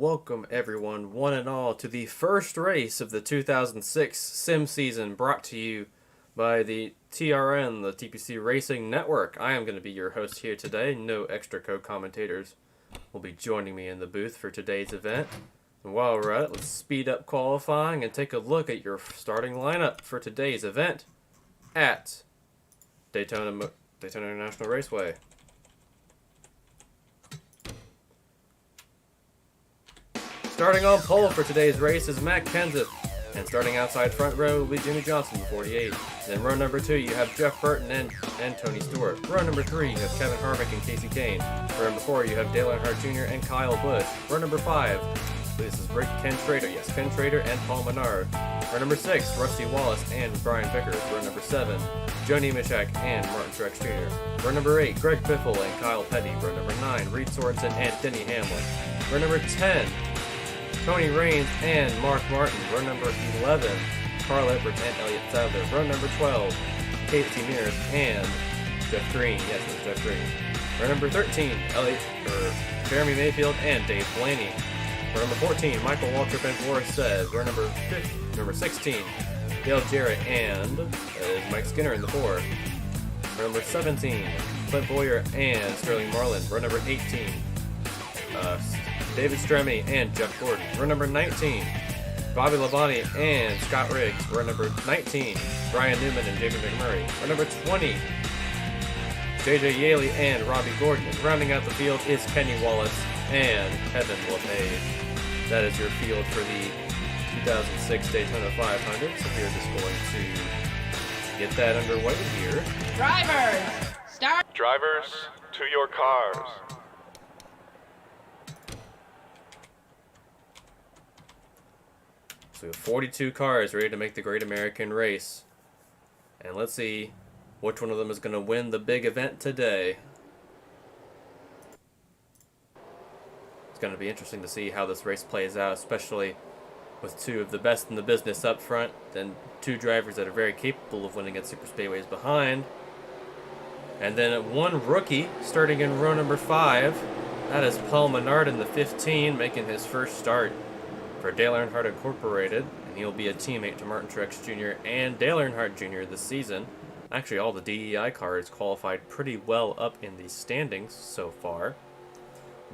welcome everyone, one and all, to the first race of the 2006 sim season brought to you by the TRN, the TPC Racing Network. I am going to be your host here today. No extra co-commentators will be joining me in the booth for today's event. And while we're at it, let's speed up qualifying and take a look at your starting lineup for today's event at Daytona International Raceway. Starting on pole for today's race is Matt Kenseth, and starting outside front row will be Jimmy Johnson, 48. Then row number 2, you have Jeff Burton and Tony Stewart. Row number 3, you have Kevin Harvick and Casey Kane. Row number 4, you have Dale Earnhardt Jr. and Kyle Busch. Row number 5, this is Ken Schrader and Paul Menard. Row number 6, Rusty Wallace and Brian Vickers. Row number 7, Joe Nemechek and Martin Truex Jr. Row number 8, Greg Biffle and Kyle Petty. Row number 9, Reed Sorensen and Denny Hamlin. Row number 10, Tony Raines and Mark Martin. Row number 11, Carl Edwards and Elliott Sadler. Row number 12, Casey Mears and Jeff Green. Yes, it was Jeff Green. Row number 13, Jeremy Mayfield and Dave Blaney. Row number 14, Michael Waltrip and Boris Says. Row number 16, Dale Jarrett and Mike Skinner in the 4. Row number 17, Clint Boyer and Sterling Marlin. Row number 18, David Stremme and Jeff Gordon. Row number 19, Bobby Labonte and Scott Riggs. Row number 19, Brian Newman and Jamie McMurray. Row number 20, JJ Yaley and Robbie Gordon. And rounding out the field is Kenny Wallace and Kevin LePage. That is your field for the 2006 Daytona 500. So we are just going to get that underway here. Drivers, start! Drivers, to your cars. So we have 42 cars ready to make the Great American Race. And let's see which one of them is going to win the big event today. It's going to be interesting to see how this race plays out, especially with two of the best in the business up front, and two drivers that are very capable of winning at super speedways behind. And then one rookie starting in row number 5. That is Paul Menard in the 15, making his first start for Dale Earnhardt Incorporated, and he'll be a teammate to Martin Truex Jr. and Dale Earnhardt Jr. this season. Actually, all the DEI cars qualified pretty well up in the standings so far.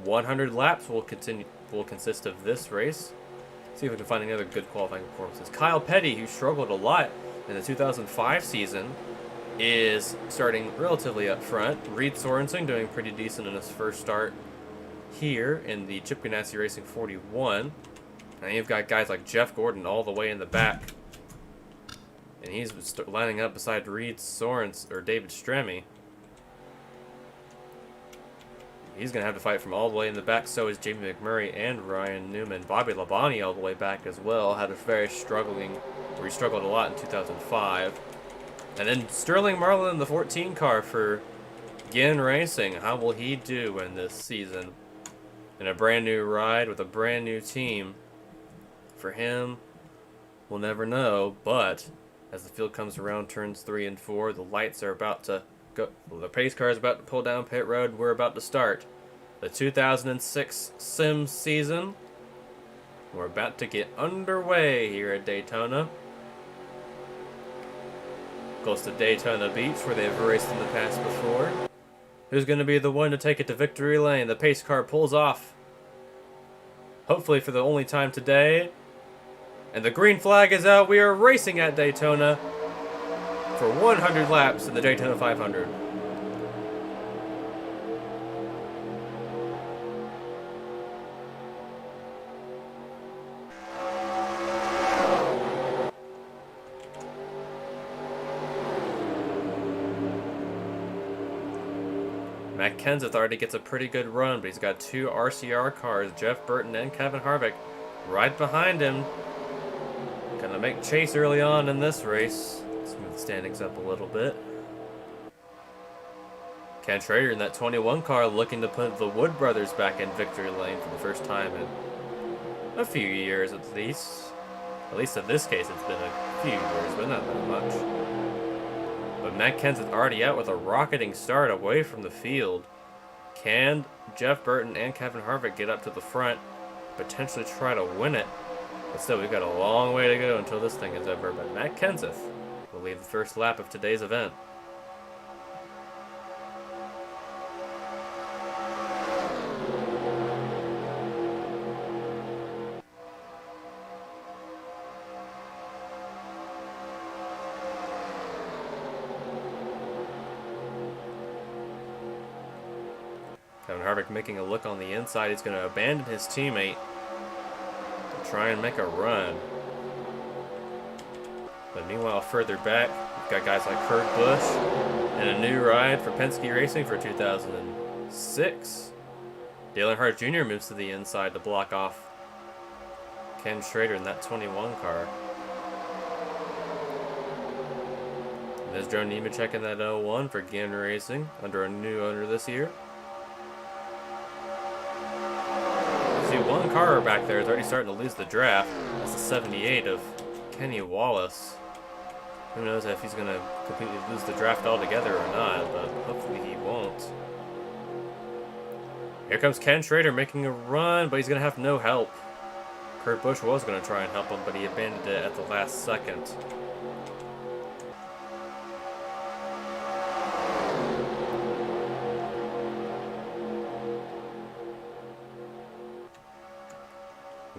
100 laps will consist of this race. See if we can find any other good qualifying performances. Kyle Petty, who struggled a lot in the 2005 season, is starting relatively up front. Reed Sorensen doing pretty decent in his first start here in the Chip Ganassi Racing 41. And you've got guys like Jeff Gordon all the way in the back. And he's lining up beside Reed Sorensen or David Stremme. He's going to have to fight from all the way in the back. So is Jamie McMurray and Ryan Newman. Bobby Labonte all the way back as well. He struggled a lot in 2005. And then Sterling Marlin in the 14 car for Ginn Racing. How will he do in this season? In a brand new ride with a brand new team. For him, we'll never know, but as the field comes around turns 3 and 4, the lights are about to go. Well, the pace car is about to pull down pit road. We're about to start the 2006 sim season. We're about to get underway here at Daytona. Close to Daytona Beach, where they've raced in the past before. Who's going to be the one to take it to victory lane? The pace car pulls off. Hopefully for the only time today. And the green flag is out. We are racing at Daytona for 100 laps in the Daytona 500. Matt Kenseth already gets a pretty good run, but he's got two RCR cars, Jeff Burton and Kevin Harvick, right behind him. Gonna make chase early on in this race. Let's move the standings up a little bit. Ken Schrader in that 21 car looking to put the Wood brothers back in victory lane for the first time in a few years at least. At least in this case it's been a few years, but not that much. But Matt Kenseth already out with a rocketing start away from the field. Can Jeff Burton and Kevin Harvick get up to the front potentially try to win it. But still, we've got a long way to go until this thing is over. But Matt Kenseth will lead the first lap of today's event. Kevin Harvick making a look on the inside. He's going to abandon his teammate to try and make a run. But meanwhile, further back, we've got guys like Kurt Busch and a new ride for Penske Racing for 2006. Dale Earnhardt Jr. moves to the inside to block off Ken Schrader in that 21 car. And there's Joe Nemechek in that 01 for Ginn Racing under a new owner this year. See, one car back there is already starting to lose the draft. That's the 78 of Kenny Wallace. Who knows if he's going to completely lose the draft altogether or not, but hopefully he won't. Here comes Ken Schrader making a run, but he's going to have no help. Kurt Busch was going to try and help him, but he abandoned it at the last second.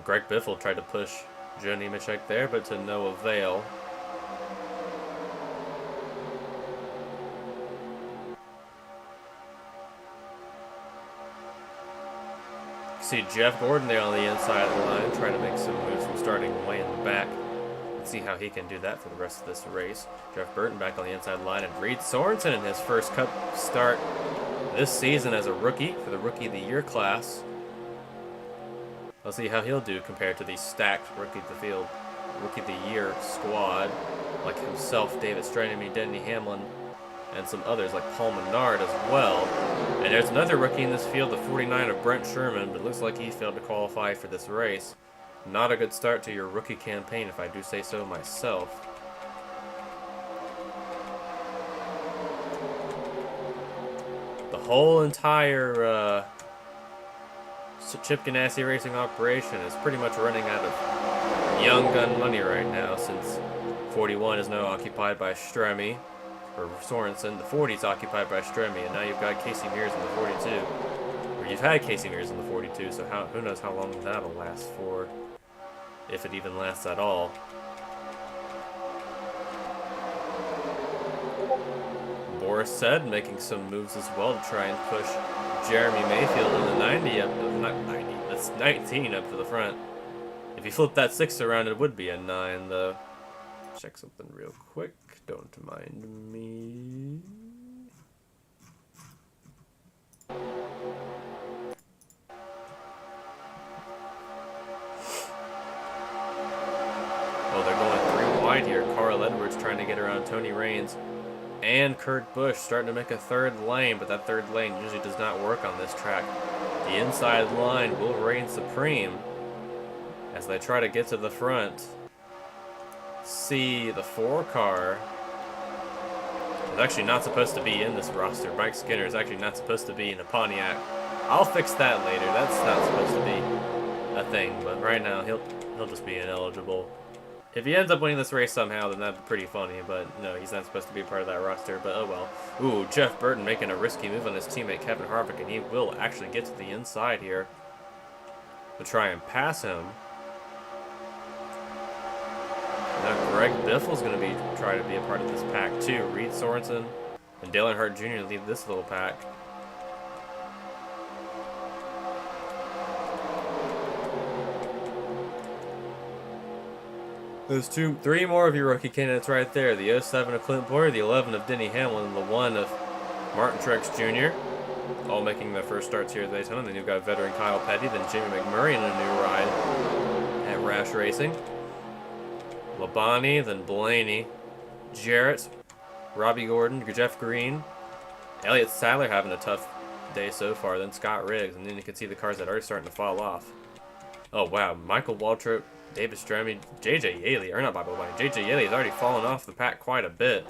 Greg Biffle tried to push Joe Nemechek there, but to no avail. You see Jeff Gordon there on the inside of the line, trying to make some moves from starting way in the back. Let's see how he can do that for the rest of this race. Jeff Burton back on the inside line, and Reed Sorensen in his first Cup start this season as a rookie for the Rookie of the Year class. Let's see how he'll do compared to the stacked Rookie of the Year squad, like himself, David Straniamy, Denny Hamlin, and some others like Paul Menard as well. And there's another rookie in this field, the 49 of Brent Sherman, but it looks like he failed to qualify for this race. Not a good start to your rookie campaign, if I do say so myself. The whole entire Chip Ganassi Racing operation is pretty much running out of young gun money right now, since 41 is now occupied by Stremme, or Sorensen. The 40 is occupied by Stremme, and now you've got Casey Mears in the 42. Or you've had Casey Mears in the 42, so who knows how long that'll last for, if it even lasts at all. Boris said making some moves as well to try and push Jeremy Mayfield in the 90 up, not 90, that's 19 up to the front. If you flip that 6 around, it would be a 9, though. Check something real quick, don't mind me. Oh, they're going 3 wide here. Carl Edwards trying to get around Tony Raines. And Kurt Busch starting to make a third lane, but that third lane usually does not work on this track. The inside line will reign supreme as they try to get to the front. See, the 4 car is actually not supposed to be in this roster. Mike Skinner is actually not supposed to be in a Pontiac. I'll fix that later. That's not supposed to be a thing, but right now he'll just be ineligible. If he ends up winning this race somehow, then that'd be pretty funny, but no, he's not supposed to be part of that roster, but oh well. Ooh, Jeff Burton making a risky move on his teammate Kevin Harvick, and he will actually get to the inside here to try and pass him. Now Greg Biffle's going to try to be a part of this pack too. Reed Sorensen and Dale Earnhardt Jr. lead this little pack. There's 3 more of your rookie candidates right there. The 07 of Clint Boyer, the 11 of Denny Hamlin, and the 1 of Martin Truex Jr. All making their first starts here at Daytona. Then you've got veteran Kyle Petty, then Jimmy McMurray in a new ride at Rash Racing. Labonte, then Blaney, Jarrett, Robbie Gordon, Jeff Green, Elliott Sadler having a tough day so far, then Scott Riggs, and then you can see the cars that are starting to fall off. Oh wow, Michael Waltrip, David Stremme, JJ Yeley, or not Bob O'Brien, JJ Yeley has already fallen off the pack quite a bit.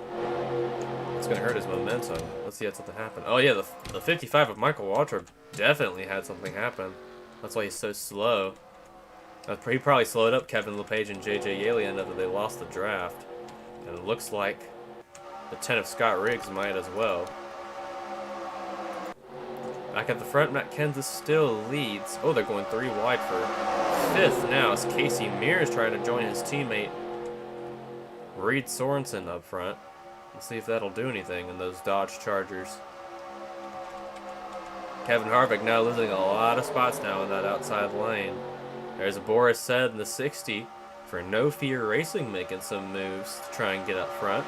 It's going to hurt his momentum. Let's see if something happened. Oh yeah, the 55 of Michael Waltrip definitely had something happen. That's why he's so slow. He probably slowed up Kevin LePage and JJ Yaley enough that they lost the draft. And it looks like the 10 of Scott Riggs might as well. Back at the front, Matt Kenseth still leads. Oh, they're going 3 wide for 5th now as Casey Mears trying to join his teammate Reed Sorensen up front. Let's see if that'll do anything in those Dodge Chargers. Kevin Harvick now losing a lot of spots now in that outside lane. There's Boris Said in the 60 for No Fear Racing making some moves to try and get up front.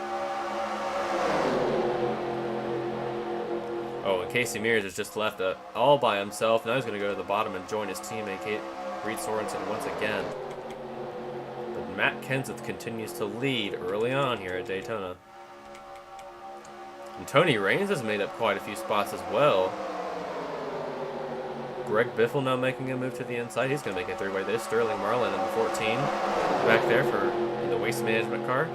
Oh, and Casey Mears is just left all by himself. Now he's going to go to the bottom and join his teammate Reed Sorensen once again. But Matt Kenseth continues to lead early on here at Daytona. And Tony Raines has made up quite a few spots as well. Greg Biffle now making a move to the inside. He's going to make it 3-way. There's Sterling Marlin in the 14 back there for the Waste Management car.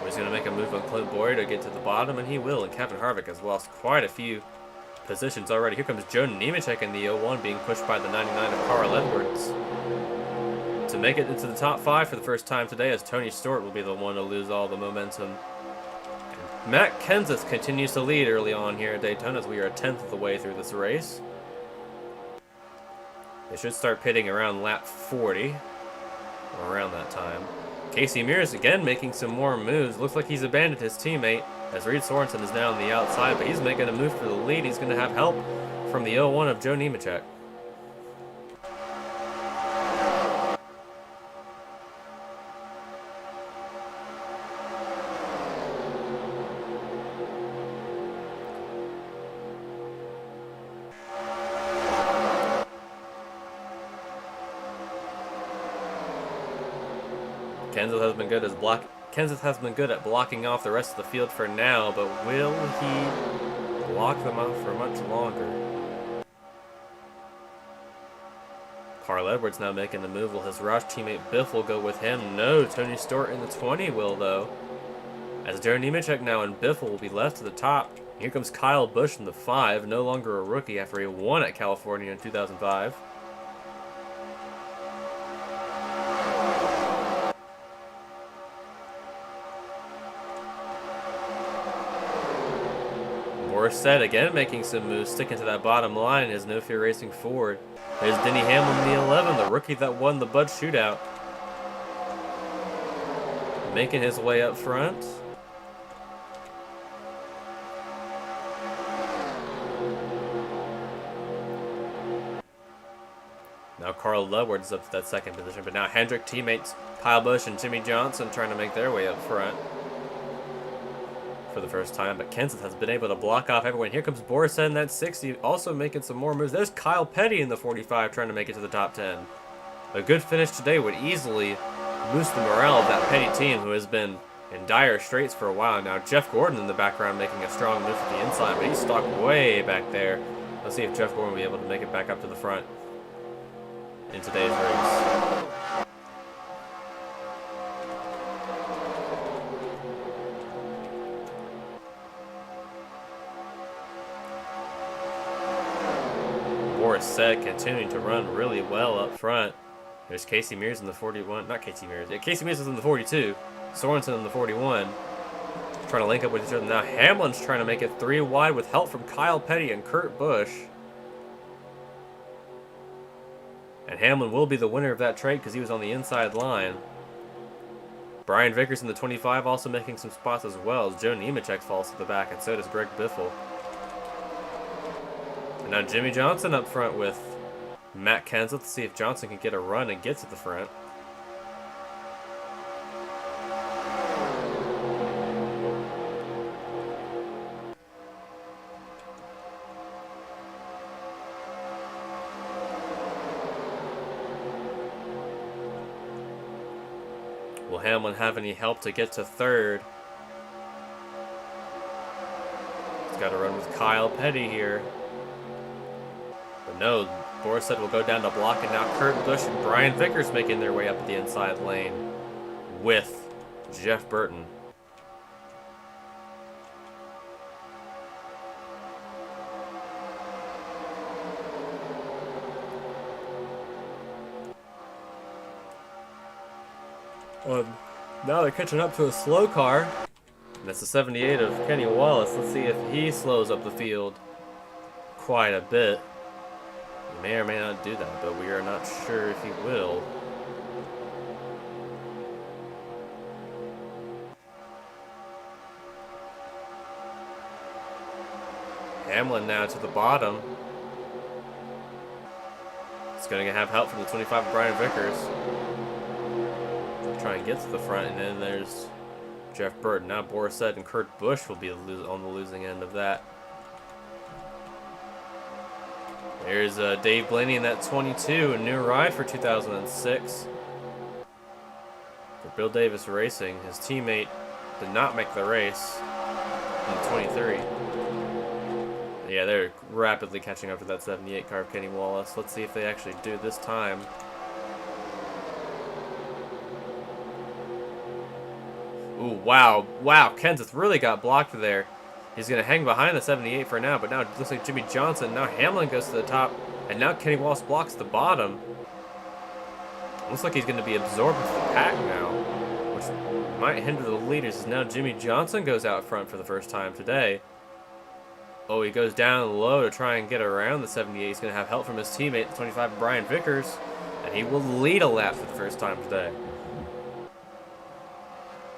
He's going to make a move on Clint Boyer to get to the bottom, and he will. And Kevin Harvick has lost quite a few positions already. Here comes Joe Nemechek in the 01 being pushed by the 99 of Carl Edwards. To make it into the top 5 for the first time today, as Tony Stewart will be the one to lose all the momentum. And Matt Kenseth continues to lead early on here at Daytona as we are a 10th of the way through this race. They should start pitting around lap 40, or around that time. Casey Mears again making some more moves. Looks like he's abandoned his teammate as Reed Sorensen is now on the outside, but he's making a move for the lead. He's going to have help from the 01 of Joe Nemechek. Kenseth has been good at blocking off the rest of the field for now, but will he block them off for much longer? Carl Edwards now making the move. Will his Roush teammate Biffle go with him? No, Tony Stewart in the 20 will, though. As Joe Nemechek now and Biffle will be left to the top. Here comes Kyle Busch in the 5, no longer a rookie after he won at California in 2005. Said again making some moves, sticking to that bottom line as No Fear Racing forward. There's Denny Hamlin in the 11, the rookie that won the Bud Shootout. Making his way up front. Now Carl Edwards up to that second position, but now Hendrick teammates Kyle Busch and Jimmy Johnson trying to make their way up front for the first time, but Kenseth has been able to block off everyone. Here comes Boris in that 60, also making some more moves. There's Kyle Petty in the 45 trying to make it to the top 10. A good finish today would easily boost the morale of that Petty team, who has been in dire straits for a while now. Jeff Gordon in the background making a strong move to the inside, but he's stuck way back there. Let's see if Jeff Gordon will be able to make it back up to the front in today's race. Said continuing to run really well up front. There's Casey Mears in the 41. Not Casey Mears. Yeah, Casey Mears is in the 42. Sorensen in the 41. Trying to link up with each other. Now Hamlin's trying to make it 3 wide with help from Kyle Petty and Kurt Busch. And Hamlin will be the winner of that trade because he was on the inside line. Brian Vickers in the 25 also making some spots as well as Joe Nemechek falls to the back, and so does Greg Biffle. And now Jimmy Johnson up front with Matt Kenseth. Let's see if Johnson can get a run and get to the front. Will Hamlin have any help to get to third? He's got to run with Kyle Petty here. But no, Boris said we'll go down to block, and now Kurt Busch and Brian Vickers making their way up the inside lane with Jeff Burton. Now they're catching up to a slow car. And that's the 78 of Kenny Wallace. Let's see if he slows up the field quite a bit. He may or may not do that, but we are not sure if he will. Hamlin now to the bottom. He's going to have help from the 25 of Brian Vickers. Try and get to the front, and then there's Jeff Burton. Now Borisset and Kurt Busch will be on the losing end of that. There's Dave Blaney in that 22, a new ride for 2006. For Bill Davis Racing, his teammate did not make the race in 23. Yeah, they're rapidly catching up to that 78 car of Kenny Wallace. Let's see if they actually do this time. Ooh, wow. Wow, Kenseth really got blocked there. He's going to hang behind the 78 for now, but now it looks like Jimmy Johnson. Now Hamlin goes to the top, and now Kenny Wallace blocks the bottom. Looks like he's going to be absorbed into the pack now, which might hinder the leaders, as now Jimmy Johnson goes out front for the first time today. Oh, he goes down low to try and get around the 78. He's going to have help from his teammate, the 25, Brian Vickers, and he will lead a lap for the first time today.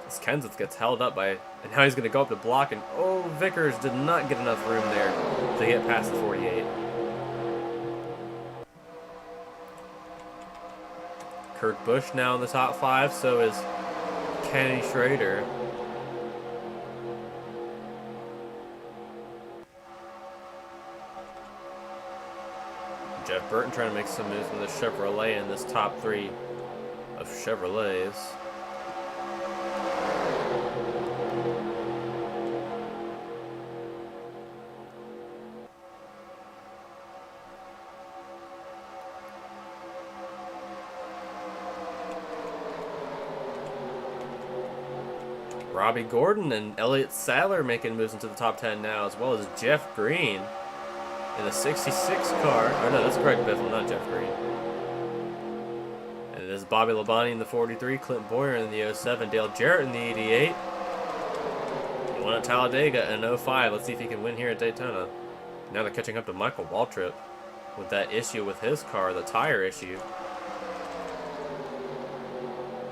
As Kenseth gets held up by, and now he's going to go up to block, and oh, Vickers did not get enough room there to get past the 48. Kurt Busch now in the top 5, so is Kenny Schrader. Jeff Burton trying to make some moves with the Chevrolet in this top 3 of Chevrolets. Robbie Gordon and Elliott Sadler making moves into the top 10 now, as well as Jeff Green in the 66 car. Oh no, that's Greg Biffle, not Jeff Green. And this is Bobby Labonte in the 43, Clint Boyer in the 07, Dale Jarrett in the 88. He won at Talladega in 05. Let's see if he can win here at Daytona. Now they're catching up to Michael Waltrip with that issue with his car, the tire issue.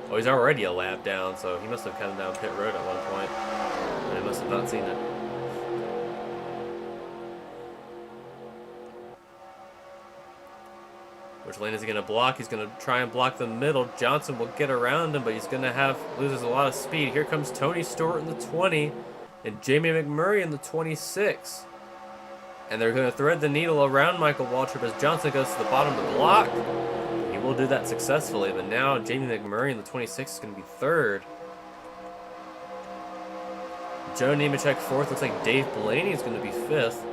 Oh, he's already a lap down, so he must have come down pit road at one point. But he must have not seen it. Which lane is he going to block? He's going to try and block the middle. Johnson will get around him, but he's going to loses a lot of speed. Here comes Tony Stewart in the 20 and Jamie McMurray in the 26. And they're going to thread the needle around Michael Waltrip as Johnson goes to the bottom of the block. He will do that successfully, but now Jamie McMurray in the 26 is going to be 3rd. Joe Nemechek 4th. Looks like Dave Blaney is going to be 5th,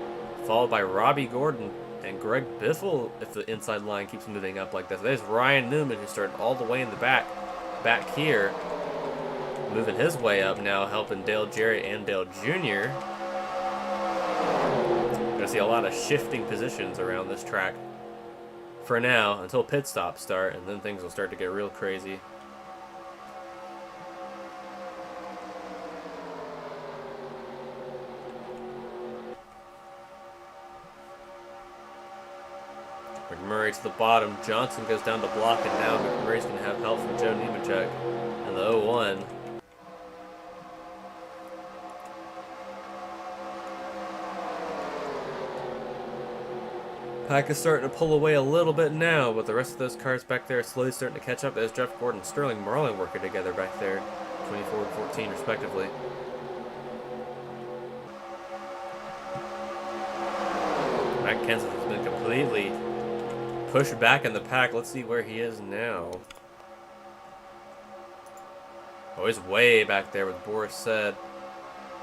followed by Robbie Gordon and Greg Biffle if the inside line keeps moving up like this. There's Ryan Newman, who started all the way in the back here, moving his way up now, helping Dale Jarrett and Dale Jr. Going to see a lot of shifting positions around this track for now until pit stops start, and then things will start to get real crazy. McMurray to the bottom. Johnson goes down to block, and now McMurray's going to have help from Joe Nemechek in the 01. Pack is starting to pull away a little bit now, but the rest of those cars back there are slowly starting to catch up as Jeff Gordon and Sterling Marlin working together back there, 24 and 14 respectively. Matt Kenseth has been completely pushed back in the pack. Let's see where he is now. Oh, he's way back there with Boris Said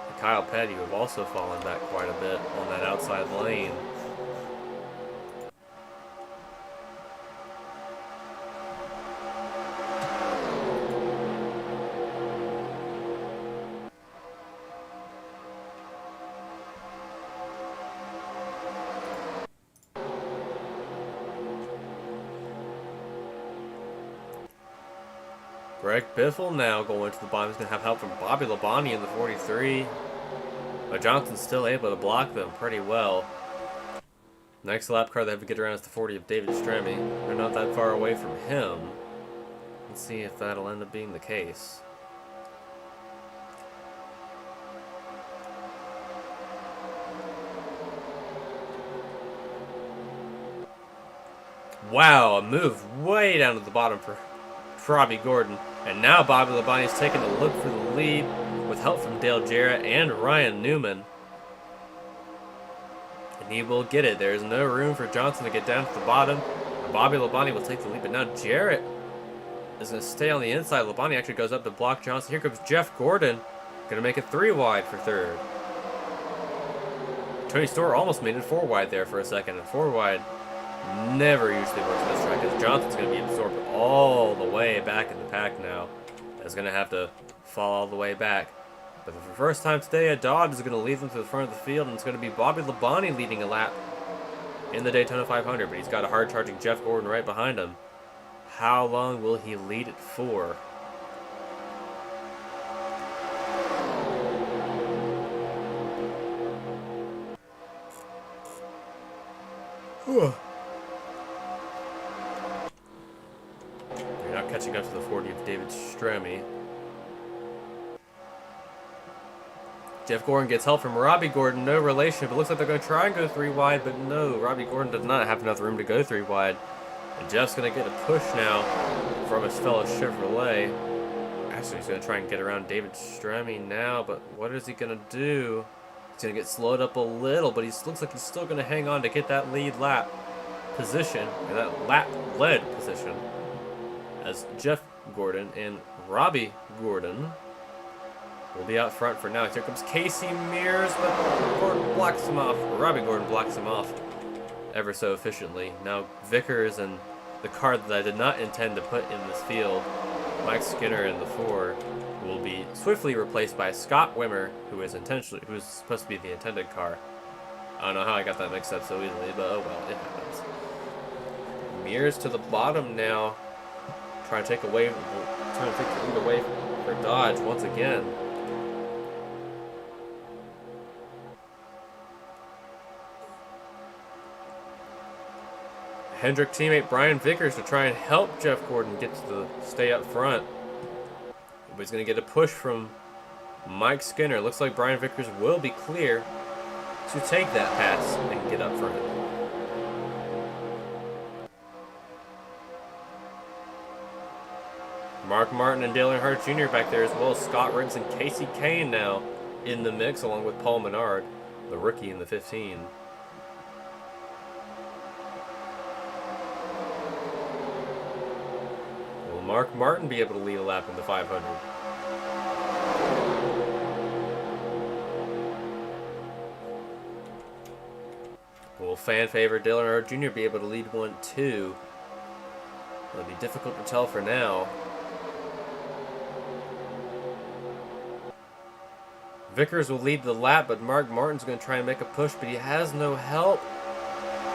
and Kyle Petty, who have also fallen back quite a bit on that outside lane. Greg Biffle now going to the bottom. He's going to have help from Bobby Labonte in the 43. But Johnson's still able to block them pretty well. Next lap car they have to get around is the 40 of David Stremme. They're not that far away from him. Let's see if that'll end up being the case. Wow, a move way down to the bottom for Robbie Gordon. And now Bobby Labonte's taking a look for the lead with help from Dale Jarrett and Ryan Newman. And he will get it. There's no room for Johnson to get down to the bottom. Bobby Labonte will take the lead, but now Jarrett is going to stay on the inside. Labonte actually goes up to block Johnson. Here comes Jeff Gordon. Going to make it 3 wide for third. Tony Stewart almost made it 4 wide there for a second. And 4 wide never usually works this track, because Johnson's going to be absorbed all the way back in the pack now. He's going to have to fall all the way back. But for the first time today, a Dodge is going to lead them to the front of the field, and it's going to be Bobby Labonte leading a lap in the Daytona 500, but he's got a hard-charging Jeff Gordon right behind him. How long will he lead it for? You're not catching up to the 40 of David Stremme. Jeff Gordon gets help from Robbie Gordon, no relation, but looks like they're going to try and go 3 wide, but no, Robbie Gordon does not have enough room to go 3 wide. And Jeff's going to get a push now from his fellow Chevrolet. Actually, he's going to try and get around David Stremme now, but what is he going to do? He's going to get slowed up a little, but he looks like he's still going to hang on to get that lead lap position, and that lap-led position, as Jeff Gordon and Robbie Gordon will be out front for now. Here comes Casey Mears, but Gordon blocks him off. Robbie Gordon blocks him off ever so efficiently. Now Vickers and the car that I did not intend to put in this field, Mike Skinner in the 4, will be swiftly replaced by Scott Wimmer, who is supposed to be the intended car. I don't know how I got that mixed up so easily, but oh well, it happens. Mears to the bottom now, trying to take the lead away for Dodge once again. Hendrick teammate Brian Vickers to try and help Jeff Gordon get to stay up front. But he's going to get a push from Mike Skinner. Looks like Brian Vickers will be clear to take that pass and get up front. Mark Martin and Dale Earnhardt Jr. back there, as well as Scott Riggs and Casey Kane now in the mix, along with Paul Menard, the rookie in the 15. Will Mark Martin be able to lead a lap in the 500? Will fan favorite Dale Earnhardt Jr. be able to lead one too? It'll be difficult to tell for now. Vickers will lead the lap, but Mark Martin's going to try and make a push, but he has no help.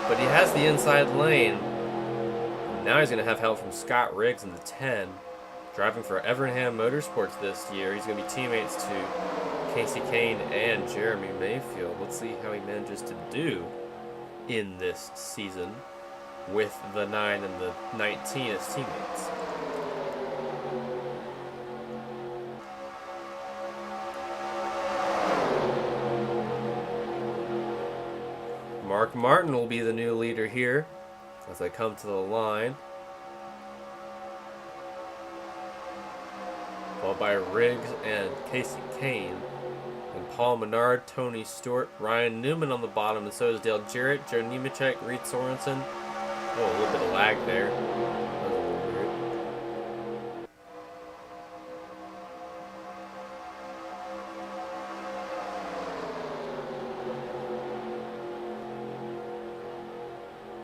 But he has the inside lane. And now he's going to have help from Scott Riggs in the 10. Driving for Evernham Motorsports this year. He's going to be teammates to Casey Kane and Jeremy Mayfield. Let's see how he manages to do in this season with the 9 and the 19 as teammates. Mark Martin will be the new leader here as they come to the line. Followed by Riggs and Casey Kane. And Paul Menard, Tony Stewart, Ryan Newman on the bottom, and so is Dale Jarrett, Joe Nemechek, Reed Sorensen. Oh, a little bit of lag there. That was a little weird.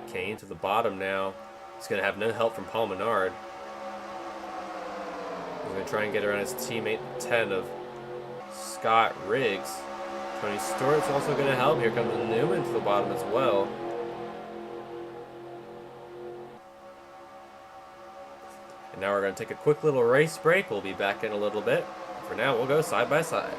Kane to the bottom now. He's going to have no help from Paul Menard. He's going to try and get around his teammate 10 of Scott Riggs. Tony Stewart's also going to help. Here comes Newman to the bottom as well. And now we're going to take a quick little race break. We'll be back in a little bit. For now, we'll go side by side.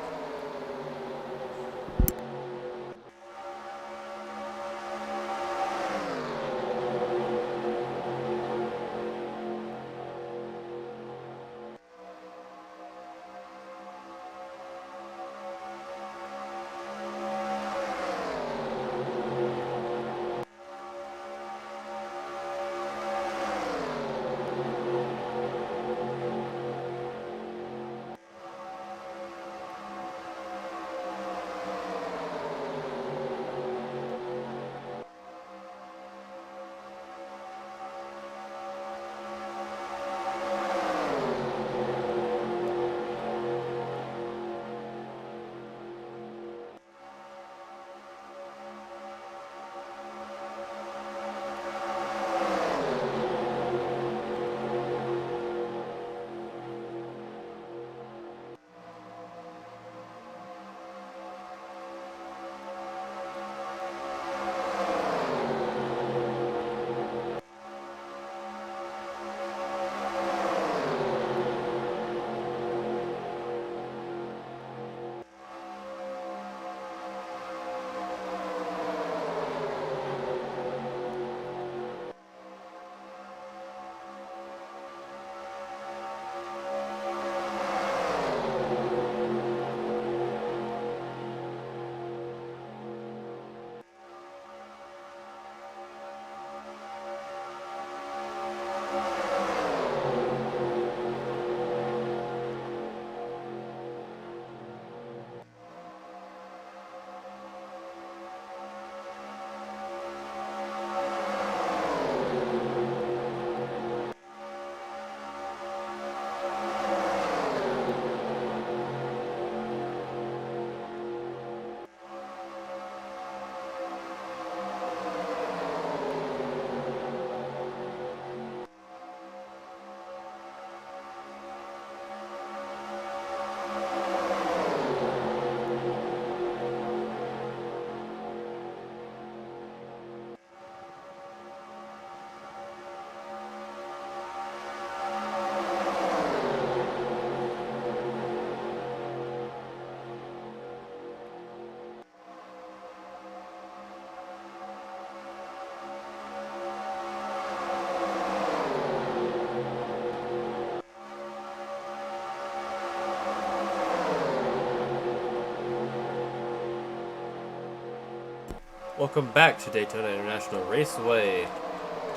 Welcome back to Daytona International Raceway.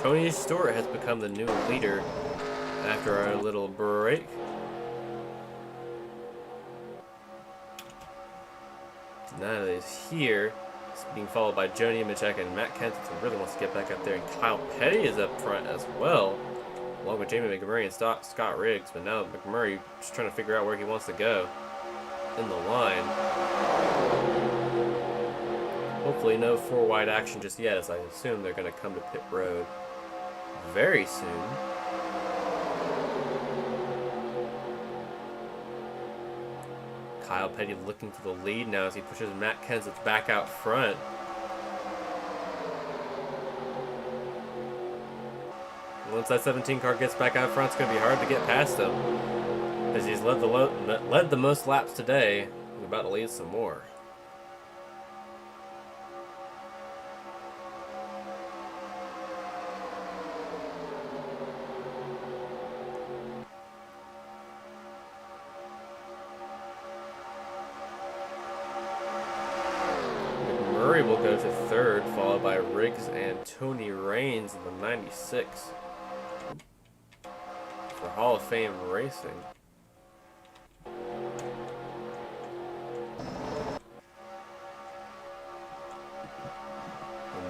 Tony Stewart has become the new leader after our little break. Now that he's here, it's being followed by Joni Michek and Matt Kenseth, who really wants to get back up there, and Kyle Petty is up front as well, along with Jamie McMurray and Scott Riggs. But now McMurray just trying to figure out where he wants to go in the line. Hopefully no four wide action just yet, as I assume they're going to come to pit road very soon. Kyle Petty looking for the lead now as he pushes Matt Kenseth back out front. Once that 17 car gets back out front, it's going to be hard to get past him, as he's led the most laps today. He's about to lead some more. Murray will go to third, followed by Riggs and Tony Raines in the 96 for Hall of Fame Racing. And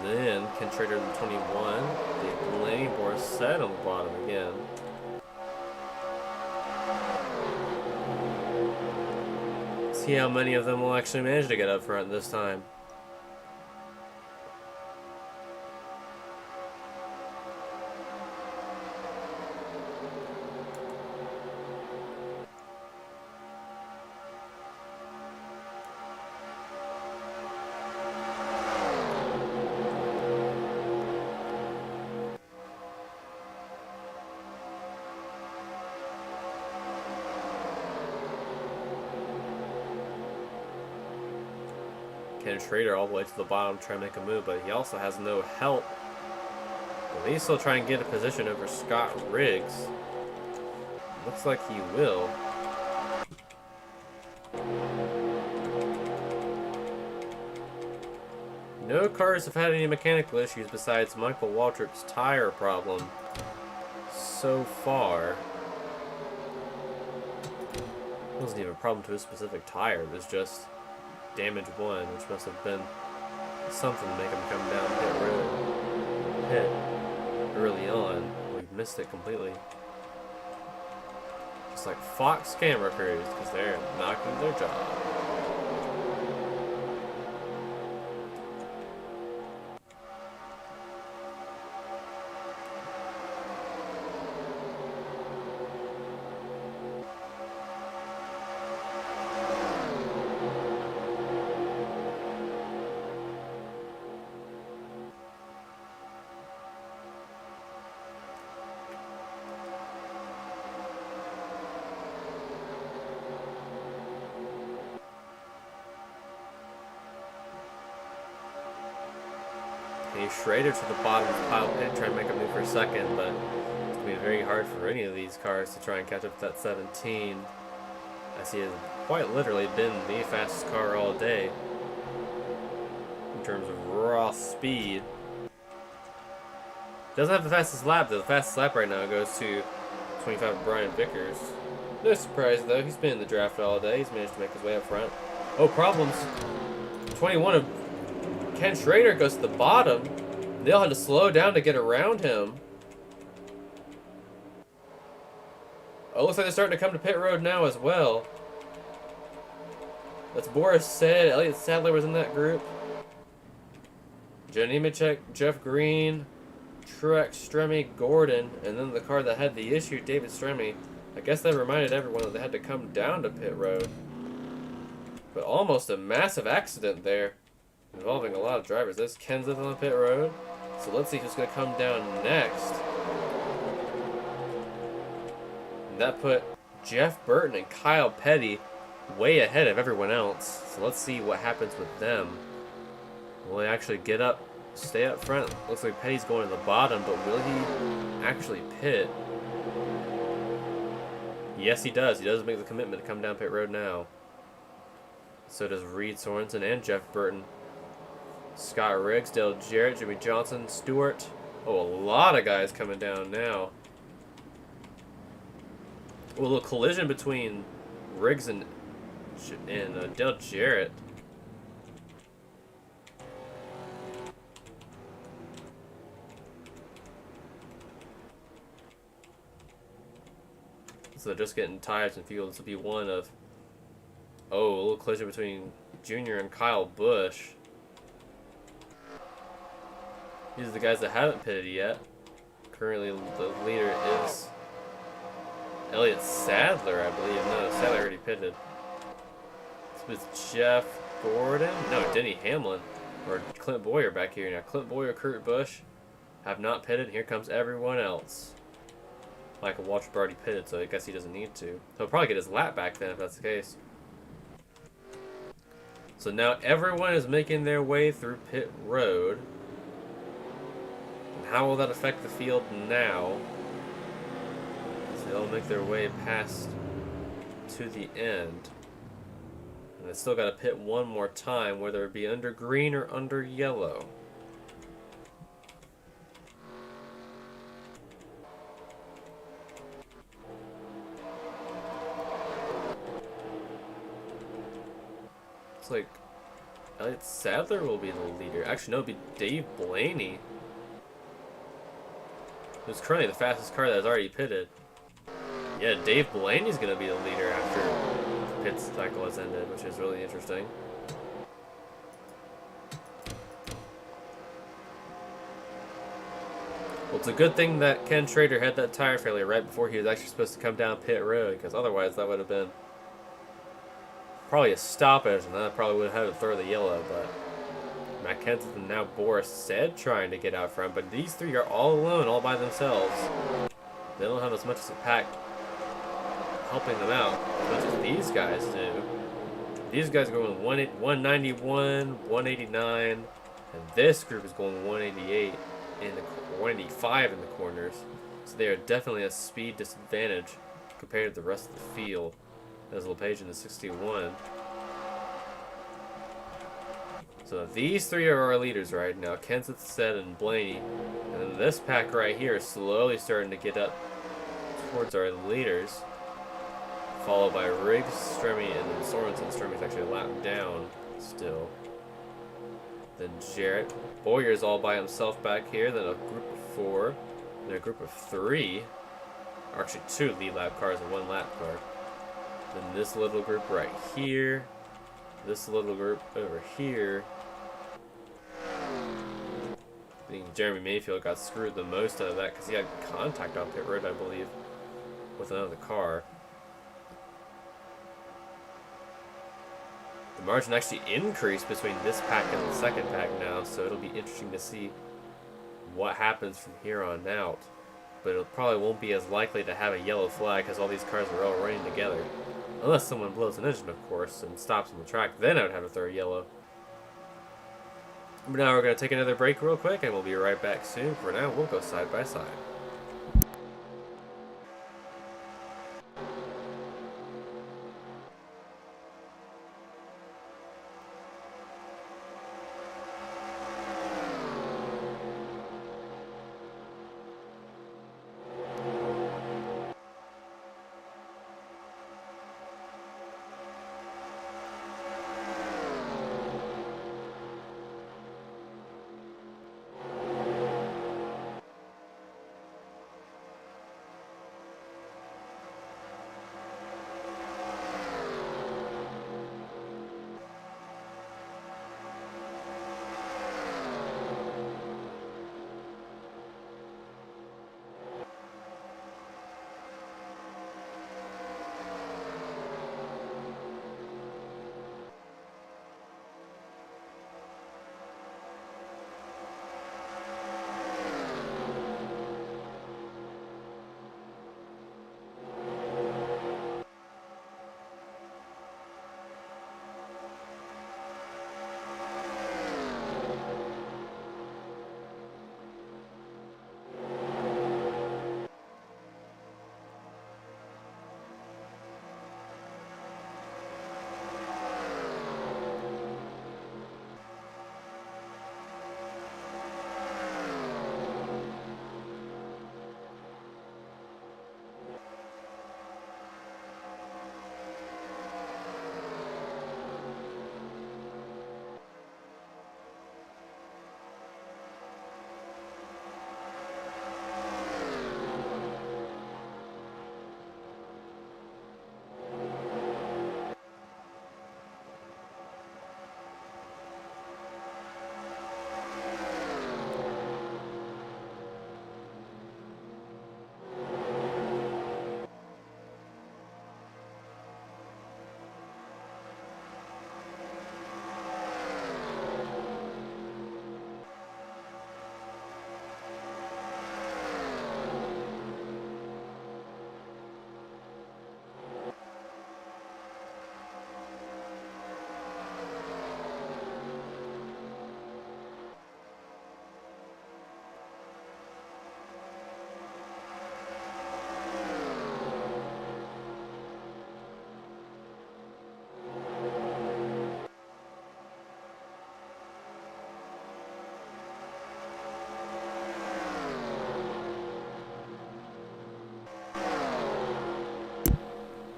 then Ken Trader in 21, the Blaney Borsett on the bottom again. See how many of them will actually manage to get up front this time. Ken Schrader all the way to the bottom trying to make a move, but he also has no help. But he's still trying to get a position over Scott Riggs. Looks like he will. No cars have had any mechanical issues besides Michael Waltrip's tire problem so far. It wasn't even a problem to a specific tire, it was just damage one, which must have been something to make him come down pit early on. We missed it completely. Just like Fox camera crews, because they're not doing their job. Schrader to the bottom of the pile pit, trying to make a move for a second, but it's going to be very hard for any of these cars to try and catch up to that 17, as he has quite literally been the fastest car all day in terms of raw speed. Doesn't have the fastest lap though. The fastest lap right now goes to 25 Brian Vickers. No surprise though, he's been in the draft all day. He's managed to make his way up front. Oh, problems. 21 of Ken Schrader goes to the bottom. They'll have to slow down to get around him. Oh, looks like they're starting to come to pit road now as well. That's Boris said. Elliott Sadler was in that group. Jen Nemechek, Jeff Green, Truex, Stremme, Gordon, and then the car that had the issue, David Stremme. I guess that reminded everyone that they had to come down to pit road. But almost a massive accident there, involving a lot of drivers. There's Kenseth on the pit road. So let's see who's going to come down next. And that put Jeff Burton and Kyle Petty way ahead of everyone else. So let's see what happens with them. Will they actually get up, stay up front? Looks like Petty's going to the bottom, but will he actually pit? Yes, he does. He does make the commitment to come down pit road now. So does Reed Sorensen and Jeff Burton. Scott Riggs, Dale Jarrett, Jimmy Johnson, Stewart. Oh, a lot of guys coming down now. Well, a little collision between Riggs and Dale Jarrett. So they're just getting tires and fuel. This will be one of... Oh, a little collision between Junior and Kyle Busch. These are the guys that haven't pitted yet. Currently, the leader is Elliott Sadler, I believe. No, Sadler already pitted. It's with Jeff Gordon. No, Denny Hamlin. Or Clint Boyer back here. Now, Clint Boyer, Kurt Busch have not pitted. Here comes everyone else. Michael Waltrip already pitted, so I guess he doesn't need to. He'll probably get his lap back then if that's the case. So now everyone is making their way through pit road. How will that affect the field now? So they'll make their way past to the end. And they still got to pit one more time, whether it be under green or under yellow. It's like Elliott Sadler will be the leader. Actually, no, it'll be Dave Blaney. Who's currently the fastest car that has already pitted. Yeah, Dave Blaney's going to be the leader after the pit cycle has ended, which is really interesting. Well, it's a good thing that Ken Schrader had that tire failure right before he was actually supposed to come down pit road, because otherwise that would have been probably a stoppage, and that probably would have had to throw the yellow, but Matt Kenseth and now Boris said trying to get out front, but these three are all alone, all by themselves. They don't have as much as a pack helping them out as much as these guys do. These guys are going 191, 189, and this group is going 188 in the 185 in the corners. So they are definitely a speed disadvantage compared to the rest of the field. There's LePage in the 61. So these three are our leaders right now, Kenseth, Seth, and Blaney. And then this pack right here is slowly starting to get up towards our leaders, followed by Riggs, Stremme, and then Sorensen. Stremme's actually a lap down still. Then Jarrett. Boyer's all by himself back here, then a group of 4, then a group of 3, or actually 2 lead lap cars and 1 lap car. Then this little group right here, this little group over here. I think Jeremy Mayfield got screwed the most out of that because he had contact on pit road, I believe, with another car. The margin actually increased between this pack and the second pack now, so it'll be interesting to see what happens from here on out. But it probably won't be as likely to have a yellow flag because all these cars are all running together. Unless someone blows an engine, of course, and stops on the track, then I would have to throw yellow. But now we're going to take another break real quick, and we'll be right back soon. For now, we'll go side by side.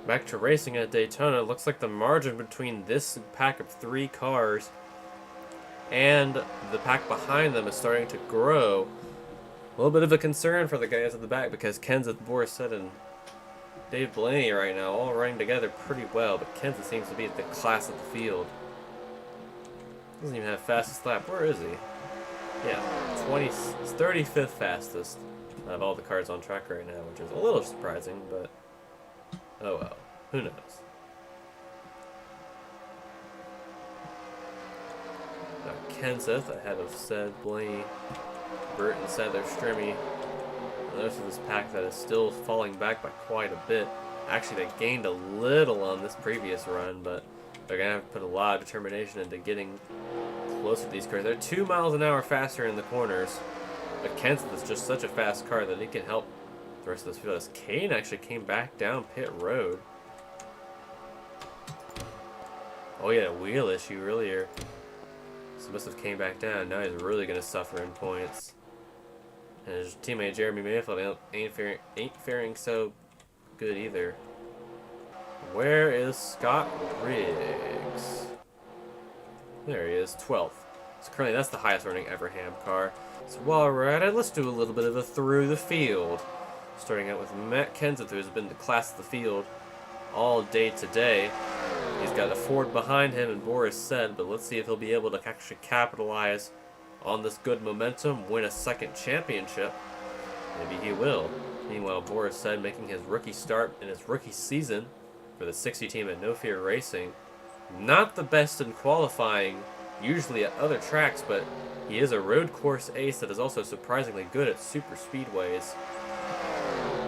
Back to racing at Daytona. Looks like the margin between this pack of 3 cars and the pack behind them is starting to grow. A little bit of a concern for the guys at the back because Kenseth, Borisset, and Dave Blaney right now all running together pretty well, but Kenseth seems to be the class of the field. Doesn't even have fastest lap. Where is he? Yeah, 35th fastest out of all the cars on track right now, which is a little surprising, but oh well, who knows. Now Kenseth ahead of Seth, Blaney, Burton, Sadler, Stremme. Notice this pack that is still falling back by quite a bit. Actually, they gained a little on this previous run, but They're going to have to put a lot of determination into getting close to these cars. They're 2 miles an hour faster in the corners. But Kenseth is just such a fast car that he can help the rest of this field. As Kane actually came back down pit road. Oh, he had a wheel issue earlier. So must have came back down. Now he's really going to suffer in points. And his teammate Jeremy Mayfield ain't faring so good either. Where is Scott Riggs? There he is, 12th. So currently that's the highest running Everham car. So while we're at it, let's do a little bit of a through the field. Starting out with Matt Kenseth, who has been the class of the field all day today. He's got a Ford behind him and Boris said, but let's see if he'll be able to actually capitalize on this good momentum, win a second championship. Maybe he will. Meanwhile, Boris said making his rookie start in his rookie season for the 60 team at No Fear Racing. Not the best in qualifying, usually at other tracks, but he is a road course ace that is also surprisingly good at super speedways.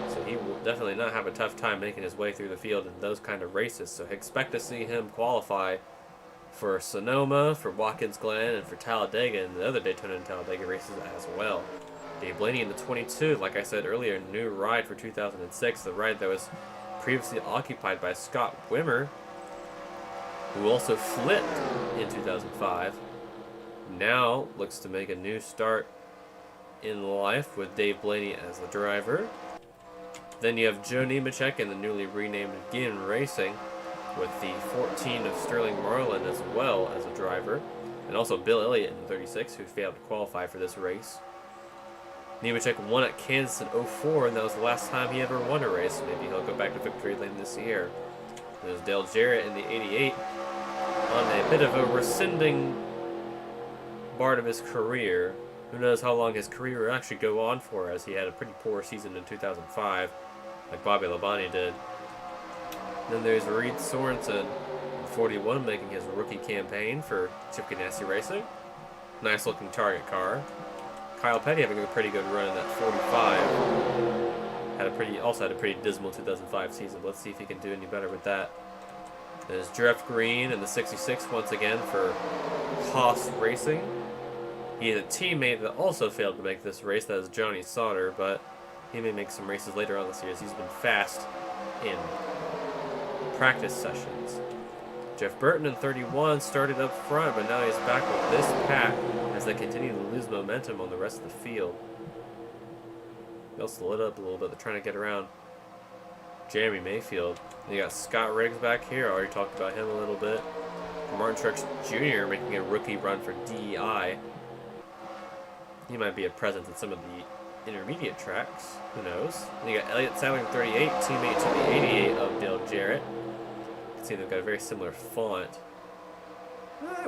So he will definitely not have a tough time making his way through the field in those kind of races. So expect to see him qualify for Sonoma, for Watkins Glen, and for Talladega and the other Daytona and Talladega races as well. Dave Blaney in the 22, like I said earlier, new ride for 2006, the ride that was previously occupied by Scott Wimmer, who also flipped in 2005. Now looks to make a new start in life with Dave Blaney as the driver. Then you have Joe Nemechek in the newly renamed Ginn Racing, with the 14 of Sterling Marlin as well as a driver, and also Bill Elliott in the 36, who failed to qualify for this race. Nemechek won at Kansas in 04, and that was the last time he ever won a race. Maybe he'll go back to victory lane this year. There's Dale Jarrett in the 88 on a bit of a rescinding part of his career. Who knows how long his career will actually go on for, as he had a pretty poor season in 2005, like Bobby Labonte did. Then there's Reed Sorensen, 41, making his rookie campaign for Chip Ganassi Racing. Nice looking target car. Kyle Petty having a pretty good run in that 45. Also had a pretty dismal 2005 season. Let's see if he can do any better with that. There's Jeff Green in the 66 once again for Haas Racing. He had a teammate that also failed to make this race. That is Johnny Sauter, but he may make some races later on this year as he's been fast in practice sessions. Jeff Burton in 31 started up front, but now he's back with this pack as they continue to lose momentum on the rest of the field. They'll split up a little bit. They're trying to get around Jeremy Mayfield. And you got Scott Riggs back here. I already talked about him a little bit. Martin Truex Jr. making a rookie run for DEI. He might be a presence at some of the intermediate tracks. Who knows? And you got Elliott Sadler in 38, teammate to the 88 of Dale Jarrett. You can see they've got a very similar font.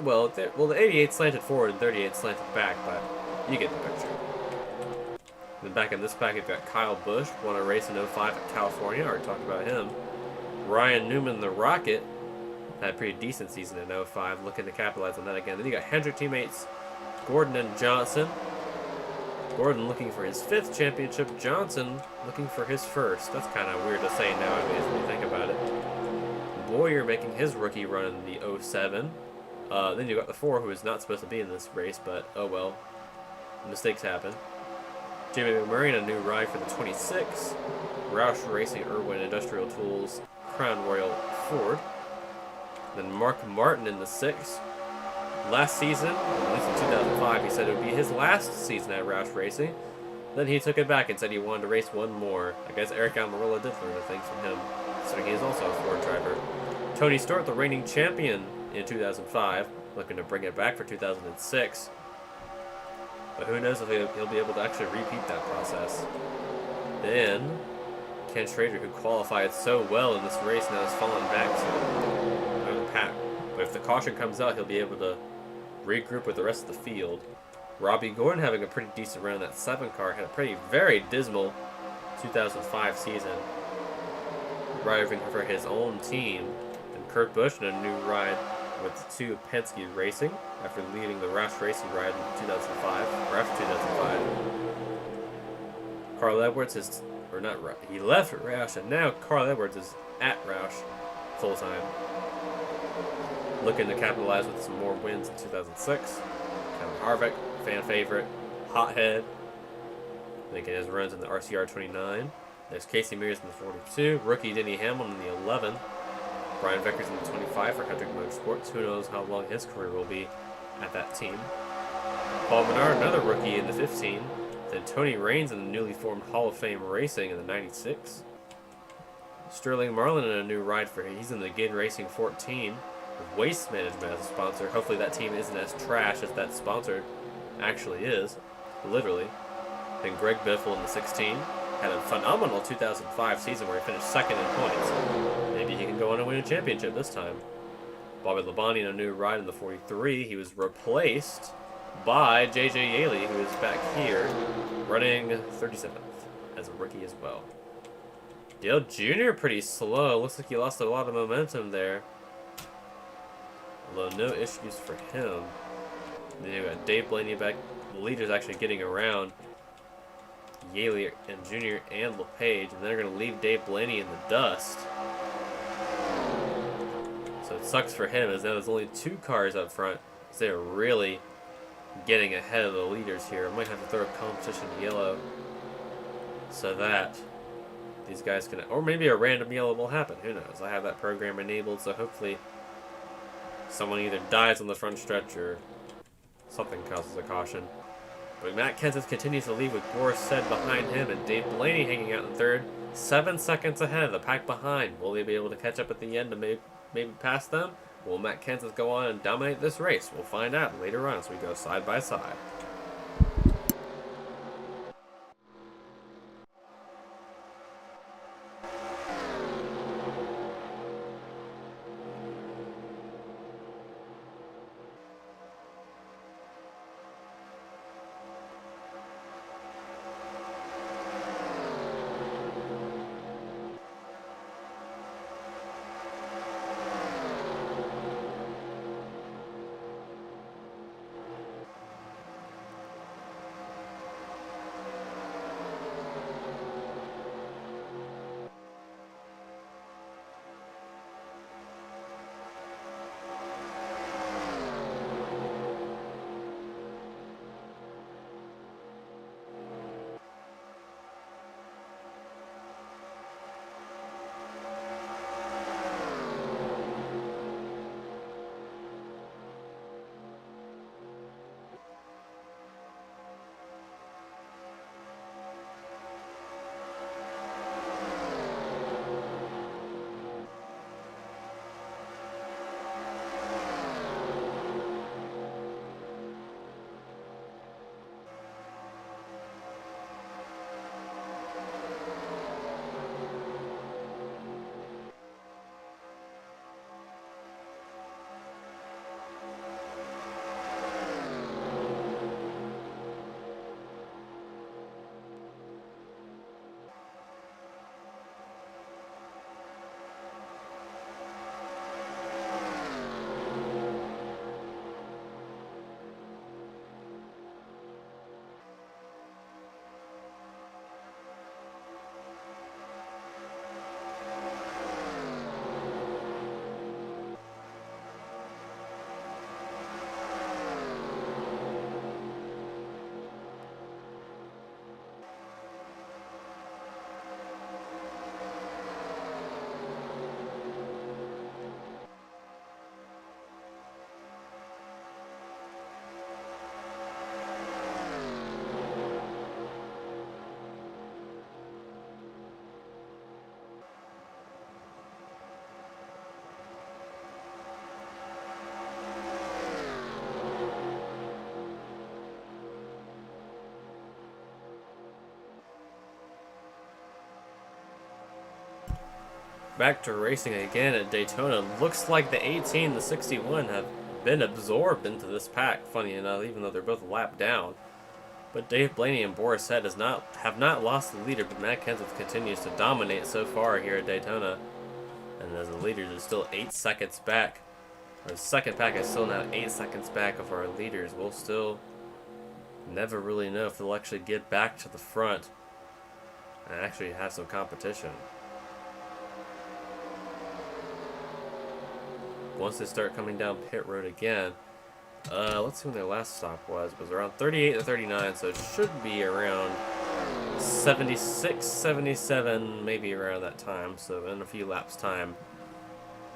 Well, the 88 slanted forward and 38 slanted back, but you get the picture. Then back in this pack, you've got Kyle Busch, won a race in 05 at California. I already talked about him. Ryan Newman, the Rocket, had a pretty decent season in 05, looking to capitalize on that again. Then you got Hendrick teammates Gordon and Johnson. Gordon looking for his 5th championship. Johnson looking for his 1st. That's kind of weird to say nowadays when you think about it. Boyer making his rookie run in the 07. Then you got the 4, who is not supposed to be in this race, but oh well. Mistakes happen. Jamie McMurray in a new ride for the 26. Roush Racing Irwin Industrial Tools Crown Royal Ford. Then Mark Martin in the 6. Last season, at least in 2005, he said it would be his last season at Roush Racing. Then he took it back and said he wanted to race one more. I guess Eric Almirola did learn a thing from him, considering he is also a Ford driver. Tony Stewart, the reigning champion in 2005, looking to bring it back for 2006. But who knows if he'll be able to actually repeat that process. Then, Ken Schrader, who qualified so well in this race, now has fallen back to the pack. But if the caution comes out, he'll be able to regroup with the rest of the field. Robbie Gordon having a pretty decent run in that 7 car, had a very dismal 2005 season, driving for his own team. And Kurt Busch in a new ride with 2 Penske Racing after leading the Roush Racing ride in 2005, or after 2005. Carl Edwards is, or not, he left Roush, and now Carl Edwards is at Roush full time. looking to capitalize with some more wins in 2006. Kevin Harvick, fan favorite, hothead, making his runs in the RCR 29. There's Casey Mears in the 42, rookie Denny Hamlin in the 11, Brian Vickers in the 25 for Hendrick Motorsports. Who knows how long his career will be at that team. Paul Menard, another rookie in the 15. Then Tony Raines in the newly formed Hall of Fame Racing in the 96. Sterling Marlin in a new ride for him. He's in the Gid Racing 14 with Waste Management as a sponsor. Hopefully that team isn't as trash as that sponsor actually is, literally. Then Greg Biffle in the 16 had a phenomenal 2005 season where he finished second in points. Maybe he can go on and win a championship this time. Bobby Labonte in a new ride in the 43. He was replaced by J.J. Yaley, who is back here, running 37th as a rookie as well. Dale Jr. pretty slow. Looks like he lost a lot of momentum there. Although no issues for him. Then you got Dave Blaney back. The leader's actually getting around Yaley and Jr. and LePage, and they're going to leave Dave Blaney in the dust. So it sucks for him, as now there's only 2 cars up front. So they're really getting ahead of the leaders here. I might have to throw a competition yellow so that these guys can, or maybe a random yellow will happen. Who knows? I have that program enabled, so hopefully someone either dies on the front stretch or something causes a caution. But Matt Kenseth continues to lead with Boris Said behind him and Dave Blaney hanging out in third, 7 seconds ahead of the pack behind. Will they be able to catch up at the end to maybe pass them? Will Matt Kenseth go on and dominate this race? We'll find out later on as we go side by side. Back to racing again at Daytona. Looks like the 18 and the 61 have been absorbed into this pack, funny enough, even though they're both lapped down. But Dave Blaney and Boris Said have not lost the leader, but Matt Kenseth continues to dominate so far here at Daytona. And as the leaders are still 8 seconds back, or the second pack is still now 8 seconds back of our leaders. We'll still never really know if they'll actually get back to the front and actually have some competition. once they start coming down pit road again. Let's see when their last stop was. It was around 38 to 39, so it should be around 76, 77, maybe around that time. So in a few laps time,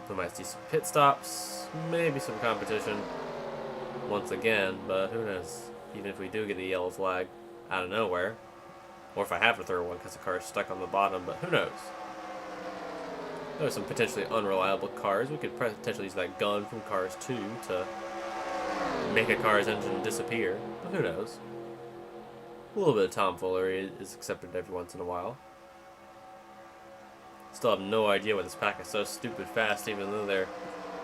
we might see some pit stops, maybe some competition once again, but who knows? Even if we do get a yellow flag out of nowhere, or if I have to throw one because the car is stuck on the bottom, but who knows? There's some potentially unreliable cars. We could potentially use that gun from Cars 2 to make a car's engine disappear, but who knows? A little bit of tomfoolery is accepted every once in a while. Still have no idea why this pack is so stupid fast, even though they're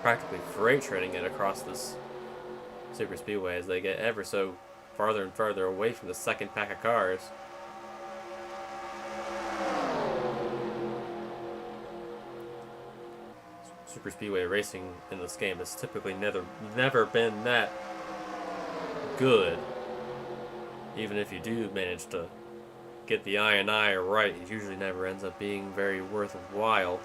practically freight training it across this super speedway as they get ever so farther and farther away from the second pack of cars. Super speedway racing in this game has typically never been that good. Even if you do manage to get the I right, it usually never ends up being very worthwhile.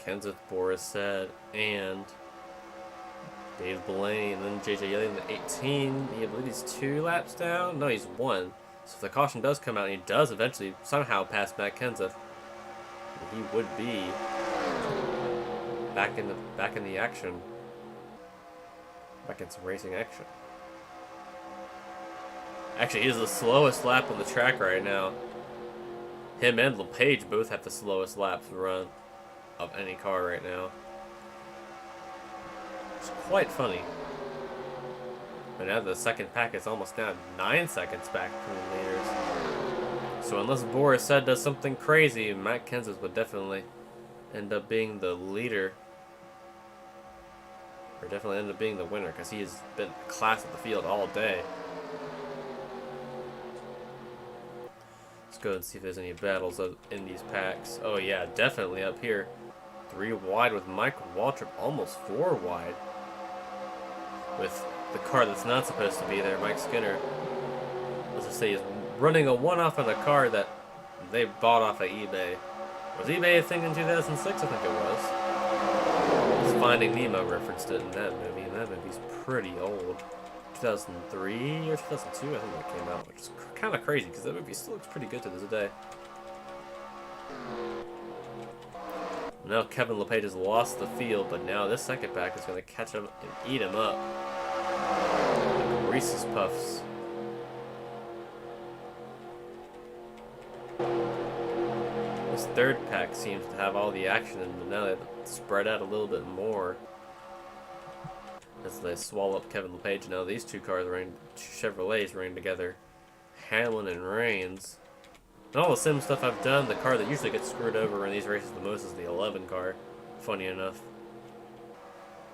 Kenseth, Boris said, and Dave Blaney, and then JJ Yelly in the 18. I believe he's 2 laps down. No, he's 1. So if the caution does come out and he does eventually somehow pass Matt Kenseth, he would be back in the action, back in some racing action. Actually, he has the slowest lap on the track right now. Him and LePage both have the slowest laps run of any car right now. It's quite funny. But now the second pack is almost down 9 seconds back from the leaders. So unless Boris said does something crazy, Matt Kenseth would definitely end up being the leader. Or definitely end up being the winner, because he has been class at the field all day. Let's go and see if there's any battles in these packs. Oh yeah, definitely up here. 3 wide with Mike Waltrip, almost 4 wide. With the car that's not supposed to be there, Mike Skinner, let's just say, is running a one-off on a car that they bought off of eBay. Was eBay a thing in 2006? I think it was. Finding Nemo referenced it in that movie, and that movie's pretty old. 2003 or 2002, I think that came out, which is kind of crazy because that movie still looks pretty good to this day. Now Kevin LePage has lost the field, but now this second pack is going to catch him and eat him up. Like Reese's Puffs. This third pack seems to have all the action, and now they've spread out a little bit more as they swallow up Kevin LePage. Now these two cars Chevrolets running together, Hamlin and Reigns. And all the sim stuff I've done, the car that usually gets screwed over in these races the most is the 11 car, funny enough.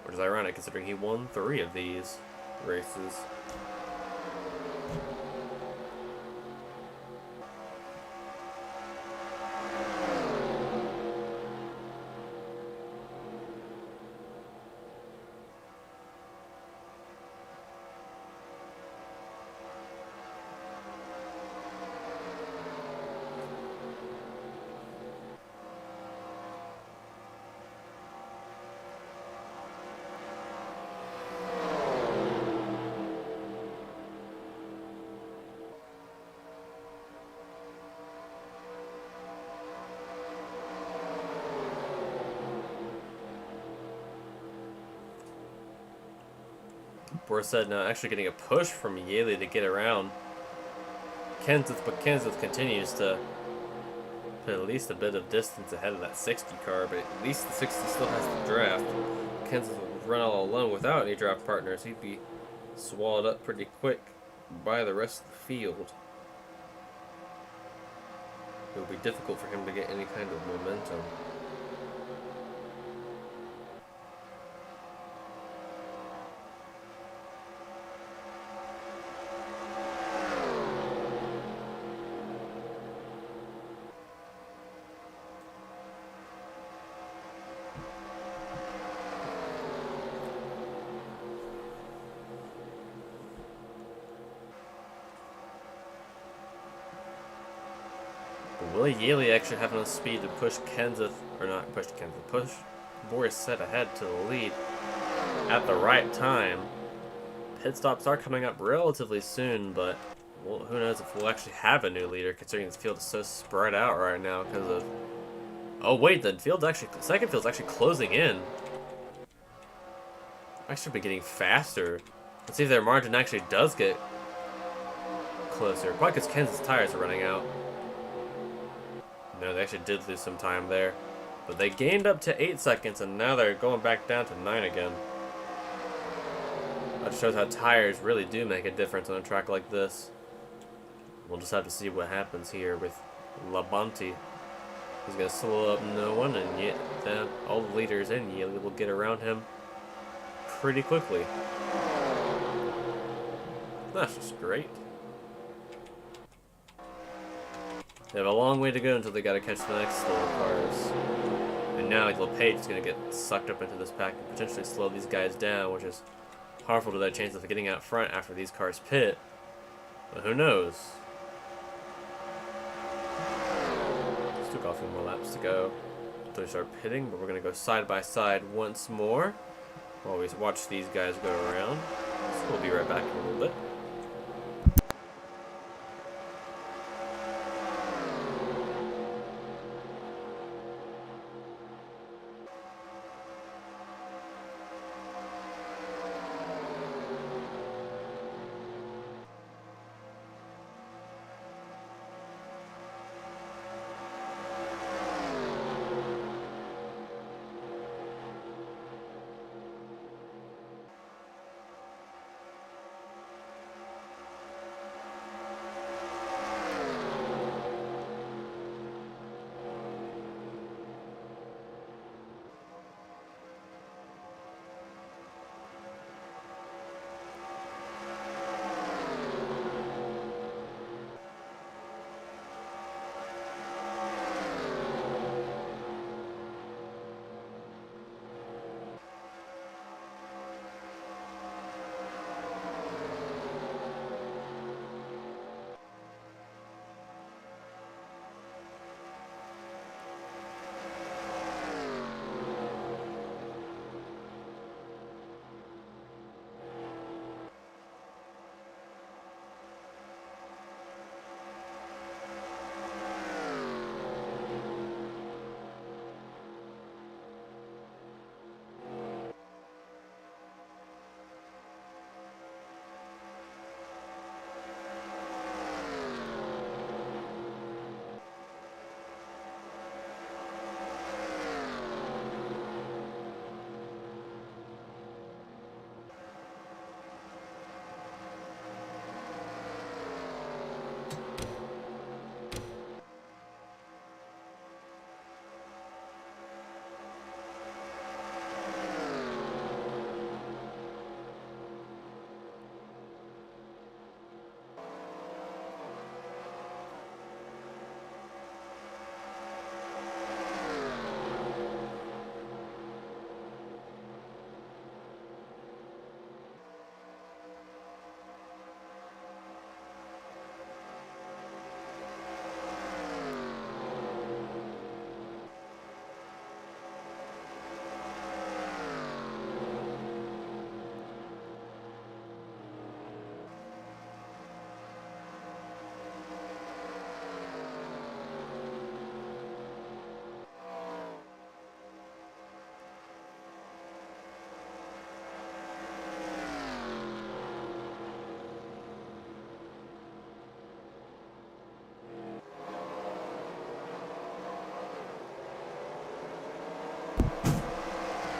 Which is ironic considering he won 3 of these races. Borsett now actually getting a push from Yaley to get around Kenseth, but Kenseth continues to put at least a bit of distance ahead of that 60 car, but at least the 60 still has the draft. Kenseth would run all alone without any draft partners. He'd be swallowed up pretty quick by the rest of the field. It would be difficult for him to get any kind of momentum. Willie Yaley actually have enough speed to push Kenseth, or not push Kenseth, push Boris Said ahead to the lead at the right time. Pit stops are coming up relatively soon, but well, who knows if we'll actually have a new leader, considering this field is so spread out right now because of... Oh wait, the second field's actually closing in. Actually been getting faster. Let's see if their margin actually does get closer. Probably because Kansas tires are running out. No, they actually did lose some time there. But they gained up to 8 seconds, and now they're going back down to 9 again. That shows how tires really do make a difference on a track like this. We'll just have to see what happens here with Labonte. He's going to slow up no one, and yet then all the leaders in Yale will get around him pretty quickly. That's just great. They have a long way to go until they got to catch the next slow cars. And now LePage is going to get sucked up into this pack and potentially slow these guys down, which is harmful to their chance of getting out front after these cars pit. But who knows? Still got a few more laps to go until they start pitting, but we're going to go side by side once more while we watch these guys go around. So we'll be right back in a little bit.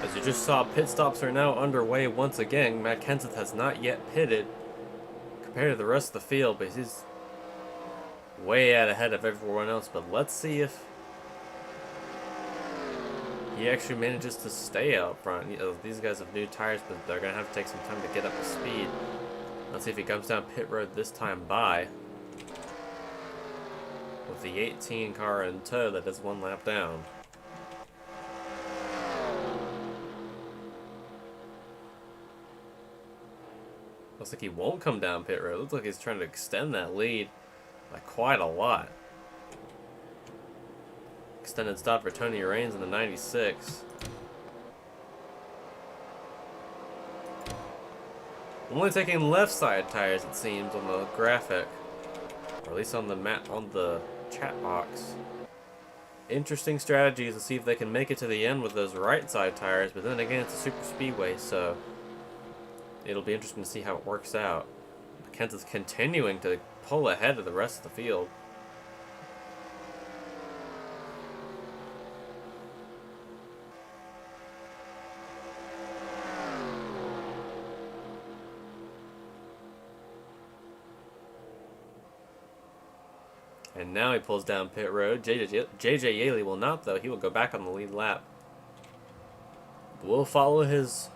As you just saw, pit stops are now underway once again. Matt Kenseth has not yet pitted compared to the rest of the field, but he's way out ahead of everyone else. But let's see if he actually manages to stay out front. You know, these guys have new tires, but they're going to have to take some time to get up to speed. Let's see if he comes down pit road this time by with the 18 car in tow that is 1 lap down. Looks like he won't come down pit road. Looks like he's trying to extend that lead by quite a lot. extended stop for Tony Raines in the 96. Only taking left side tires, it seems, on the graphic, or at least on the chat box. Interesting strategies to see if they can make it to the end with those right side tires, but then again, it's a super speedway, so it'll be interesting to see how it works out. Kenseth's continuing to pull ahead of the rest of the field. And now he pulls down pit road. JJ Yaley will not, though. He will go back on the lead lap. We'll follow his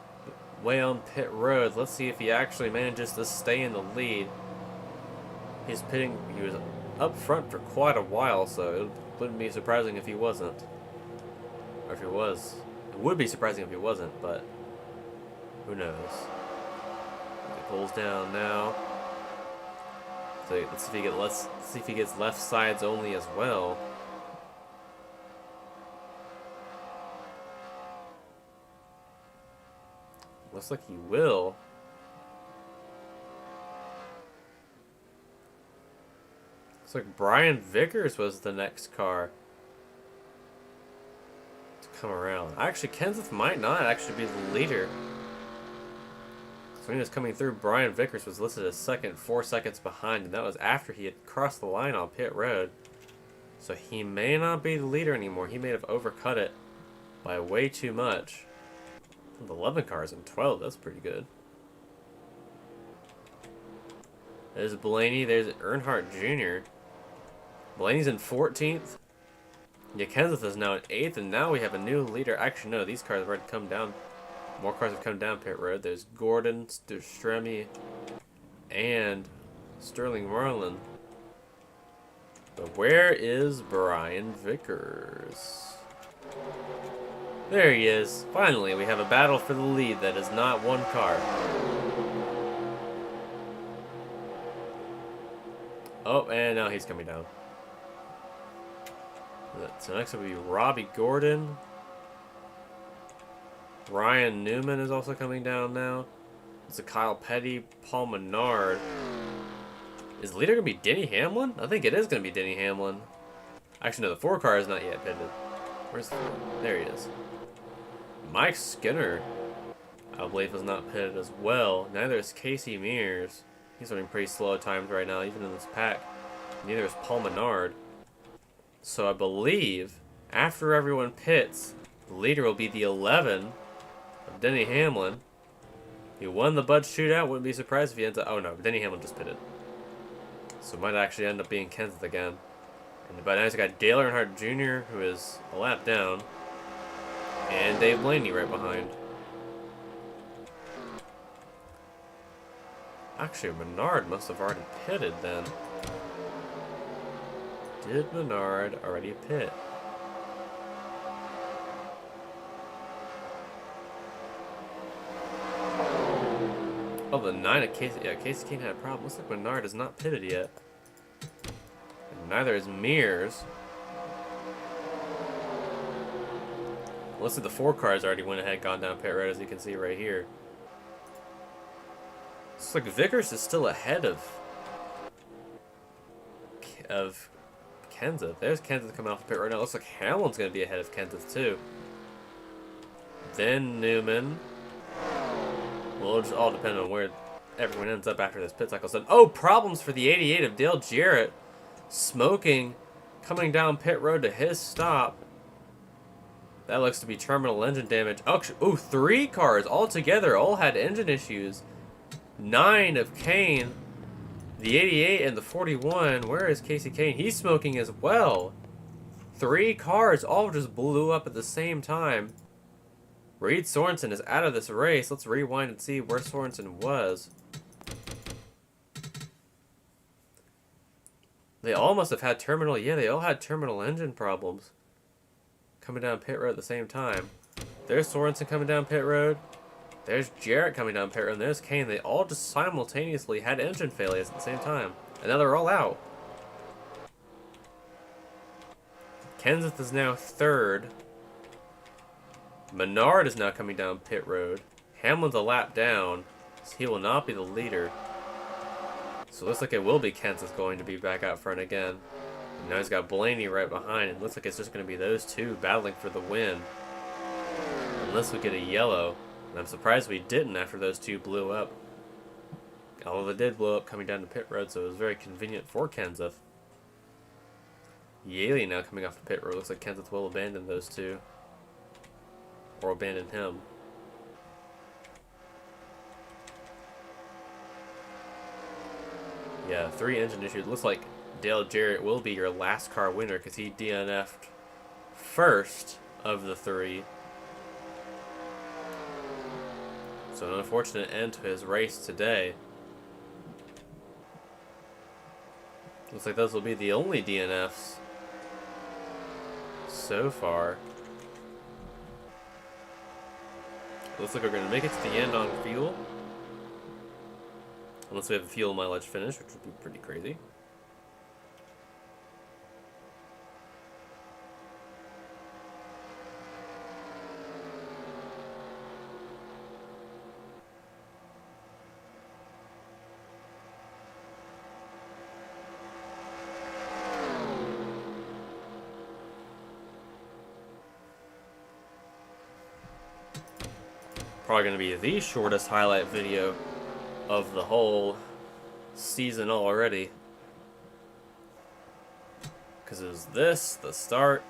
way on pit road. Let's see if he actually manages to stay in the lead. He's pitting. He was up front for quite a while, so it wouldn't be surprising if he wasn't. Or if he was. It would be surprising if he wasn't, but who knows. He pulls down now. So let's see if he gets left sides only as well. Looks like he will. Looks like Brian Vickers was the next car to come around. Actually, Kenseth might not actually be the leader. So when he was coming through, Brian Vickers was listed as second, 4 seconds behind, and that was after he had crossed the line on pit road. So he may not be the leader anymore. He may have overcut it by way too much. 11 cars in 12, that's pretty good. There's Blaney, there's Earnhardt Jr. Blaney's in 14th. Yeah, Kenseth is now in 8th, and now we have a new leader. Actually, no, these cars have already come down. More cars have come down pit road. There's Gordon, Stremme, and Sterling Marlin. But where is Brian Vickers? There he is. Finally, we have a battle for the lead that is not one car. Oh, and now he's coming down. So next will be Robbie Gordon. Ryan Newman is also coming down now. It's a Kyle Petty, Paul Menard. Is the leader going to be Denny Hamlin? I think it is going to be Denny Hamlin. Actually, no, the 4 car is not yet pitted. Where's the... There he is. Mike Skinner, I believe, is not pitted as well. Neither is Casey Mears. He's running pretty slow at times right now, even in this pack. Neither is Paul Menard. So I believe, after everyone pits, the leader will be the 11 of Denny Hamlin. He won the Bud Shootout. Wouldn't be surprised if he ends up... Oh no, Denny Hamlin just pitted. So it might actually end up being Kenseth again. And by now he's got Dale Earnhardt Jr., who is a lap down. And Dave Blaney right behind. Actually, Menard must have already pitted then. Did Menard already pit? Oh, the 9 of Casey. Yeah, Casey Kane had a problem. Looks like Menard is not pitted yet. And neither is Mears. Looks like the 4 cars already went ahead, gone down pit road, as you can see right here. Looks like Vickers is still ahead of Kenseth. There's Kenseth coming off the pit right now. Looks like Hamlin's going to be ahead of Kenseth too. Then Newman. Well, it'll just all depend on where everyone ends up after this pit cycle. So, oh, problems for the 88 of Dale Jarrett. Smoking, coming down pit road to his stop. That looks to be terminal engine damage. Oh, 3 cars altogether all had engine issues. 9 of Kane. The 88 and the 41. Where is Casey Kane? He's smoking as well. 3 cars all just blew up at the same time. Reed Sorensen is out of this race. Let's rewind and see where Sorensen was. They all must have had terminal... Yeah, they all had terminal engine problems. Coming down pit road at the same time. There's Sorensen coming down pit road. There's Jarrett coming down pit road. And there's Kane. They all just simultaneously had engine failures at the same time. And now they're all out. Kenseth is now third. Menard is now coming down pit road. Hamlin's a lap down, so he will not be the leader. So it looks like it will be Kenseth going to be back out front again. And now he's got Blaney right behind. It looks like it's just going to be those two battling for the win. Unless we get a yellow. And I'm surprised we didn't after those two blew up. Although they did blow up coming down to pit road, so it was very convenient for Kenseth. Yaley now coming off the pit road. Looks like Kenseth will abandon those two. Or abandon him. Yeah, 3 engine issues. Looks like Dale Jarrett will be your last car winner because he DNF'd first of the 3. So an unfortunate end to his race today. Looks like those will be the only DNFs so far. Looks like we're going to make it to the end on fuel. Unless we have a fuel mileage finish, which would be pretty crazy. Probably going to be the shortest highlight video of the whole season already. Because it was this, the start,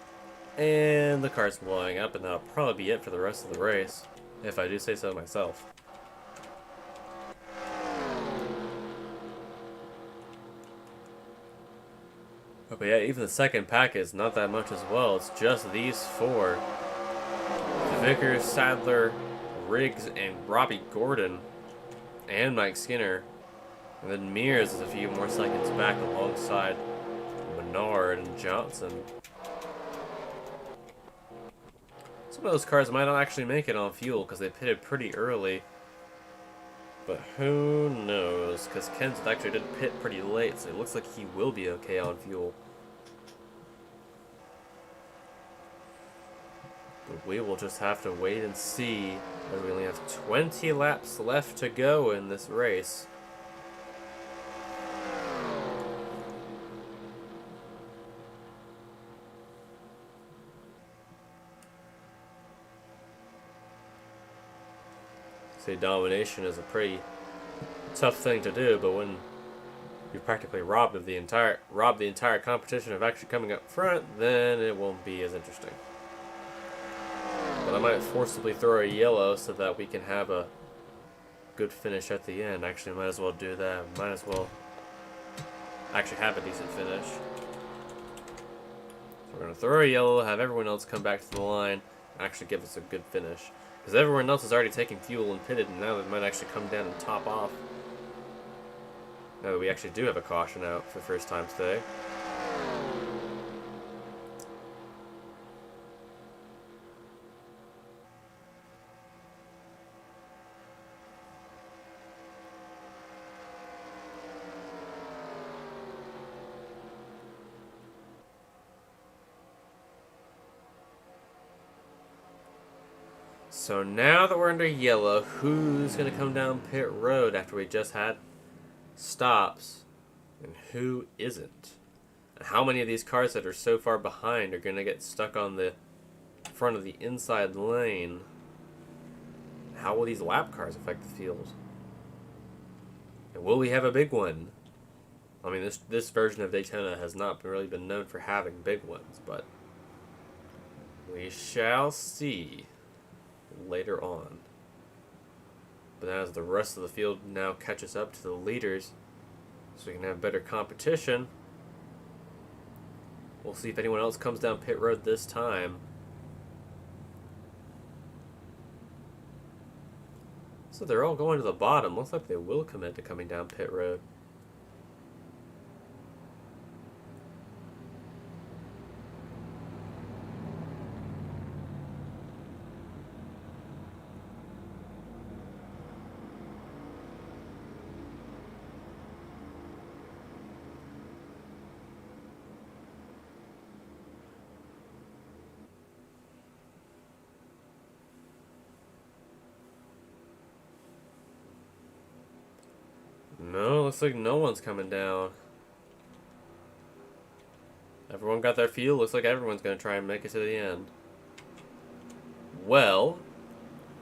and the car's blowing up, and that'll probably be it for the rest of the race, if I do say so myself. But yeah, even the second pack is not that much as well. It's just these 4. Vickers, Sadler, Riggs, and Robbie Gordon, and Mike Skinner. And then Mears is a few more seconds back alongside Menard and Johnson. Some of those cars might not actually make it on fuel because they pitted pretty early. But who knows, because Kenseth actually did pit pretty late, so it looks like he will be okay on fuel. But we will just have to wait and see, as we only have 20 laps left to go in this race. Say domination is a pretty tough thing to do, but when you're practically robbed the entire competition of actually coming up front, then it won't be as interesting. But I might forcibly throw a yellow so that we can have a good finish at the end. Actually, might as well do that. Might as well actually have a decent finish. So we're going to throw a yellow, have everyone else come back to the line, and actually give us a good finish. Because everyone else is already taking fuel and pitted, and now they might actually come down and top off. Now that we actually do have a caution out for the first time today. So now that we're under yellow, who's going to come down pit road after we just had stops? And who isn't? And how many of these cars that are so far behind are going to get stuck on the front of the inside lane? How will these lap cars affect the field? And will we have a big one? I mean, this version of Daytona has not really been known for having big ones, but we shall see later on. But as the rest of the field now catches up to the leaders, so we can have better competition, we'll see if anyone else comes down pit road this time. So they're all going to the bottom. Looks like they will commit to coming down pit road. No, looks like no one's coming down. Everyone got their fuel. Looks like everyone's going to try and make it to the end. Well,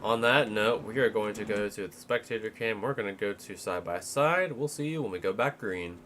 on that note, we are going to go to the spectator cam. We're going to go to side by side. We'll see you when we go back green.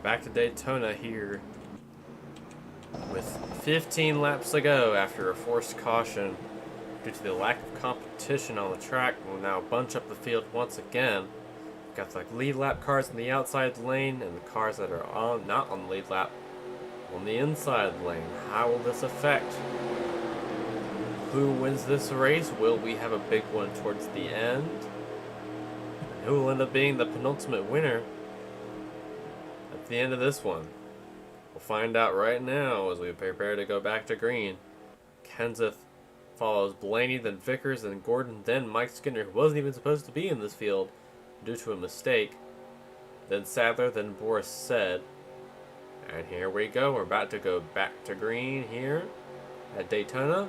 Back to Daytona here with 15 laps to go after a forced caution due to the lack of competition on the track. We'll now bunch up the field once again. Got the lead lap cars in the outside lane and the cars that are not on the lead lap on the inside lane. How will this affect who wins this race? Will we have a big one towards the end? And who will end up being the penultimate winner at the end of this one? We'll find out right now as we prepare to go back to green. Kenseth follows Blaney, then Vickers, then Gordon, then Mike Skinner, who wasn't even supposed to be in this field due to a mistake. Then Sadler, then Boris Said. And here we go. We're about to go back to green here at Daytona.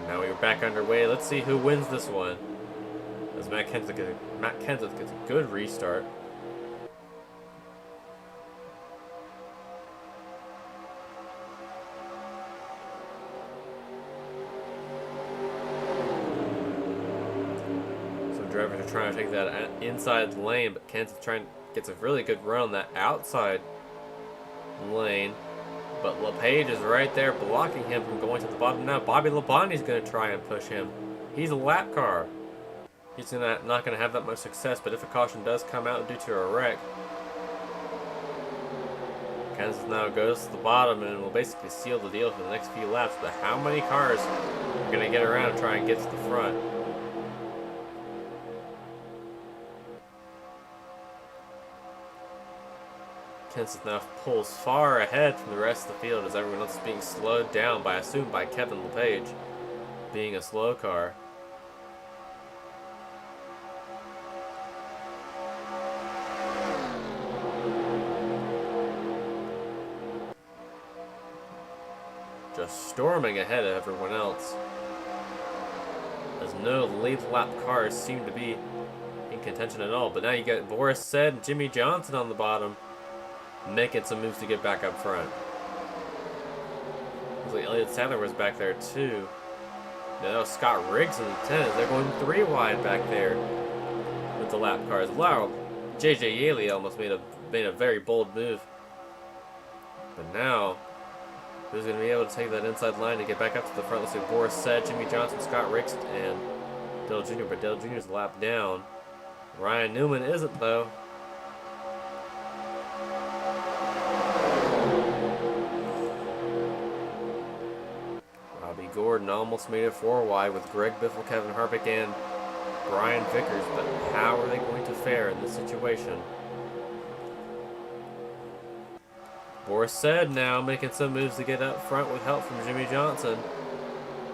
Now we're back underway. Let's see who wins this one. As Matt Kenseth gets a good restart. Drivers are trying to take that inside lane, but Kenseth gets a really good run on that outside lane. But LePage is right there blocking him from going to the bottom. Now Bobby Labonte's going to try and push him. He's a lap car. He's not going to have that much success, but if a caution does come out due to a wreck, Kenseth now goes to the bottom and will basically seal the deal for the next few laps. But how many cars are going to get around and try and get to the front? Kenseth now pulls far ahead from the rest of the field as everyone else is being slowed down by, assumed by Kevin LePage, being a slow car. Just storming ahead of everyone else, as no lead lap cars seem to be in contention at all. But now you got Boris Said and Jimmy Johnson on the bottom, making some moves to get back up front. Looks like Elliott Sadler was back there too. Now Scott Riggs in the 10s. They're going 3 wide back there with the lap cars. Wow, JJ Yaley almost made a very bold move. But now, who's going to be able to take that inside line to get back up to the front? Let's see, Boris Said, Jimmy Johnson, Scott Riggs, and Dale Jr. But Dale Jr.'s a lap down. Ryan Newman isn't though. Gordon almost made it 4 wide with Greg Biffle, Kevin Harvick, and Brian Vickers, but how are they going to fare in this situation? Boris Said now making some moves to get up front with help from Jimmy Johnson.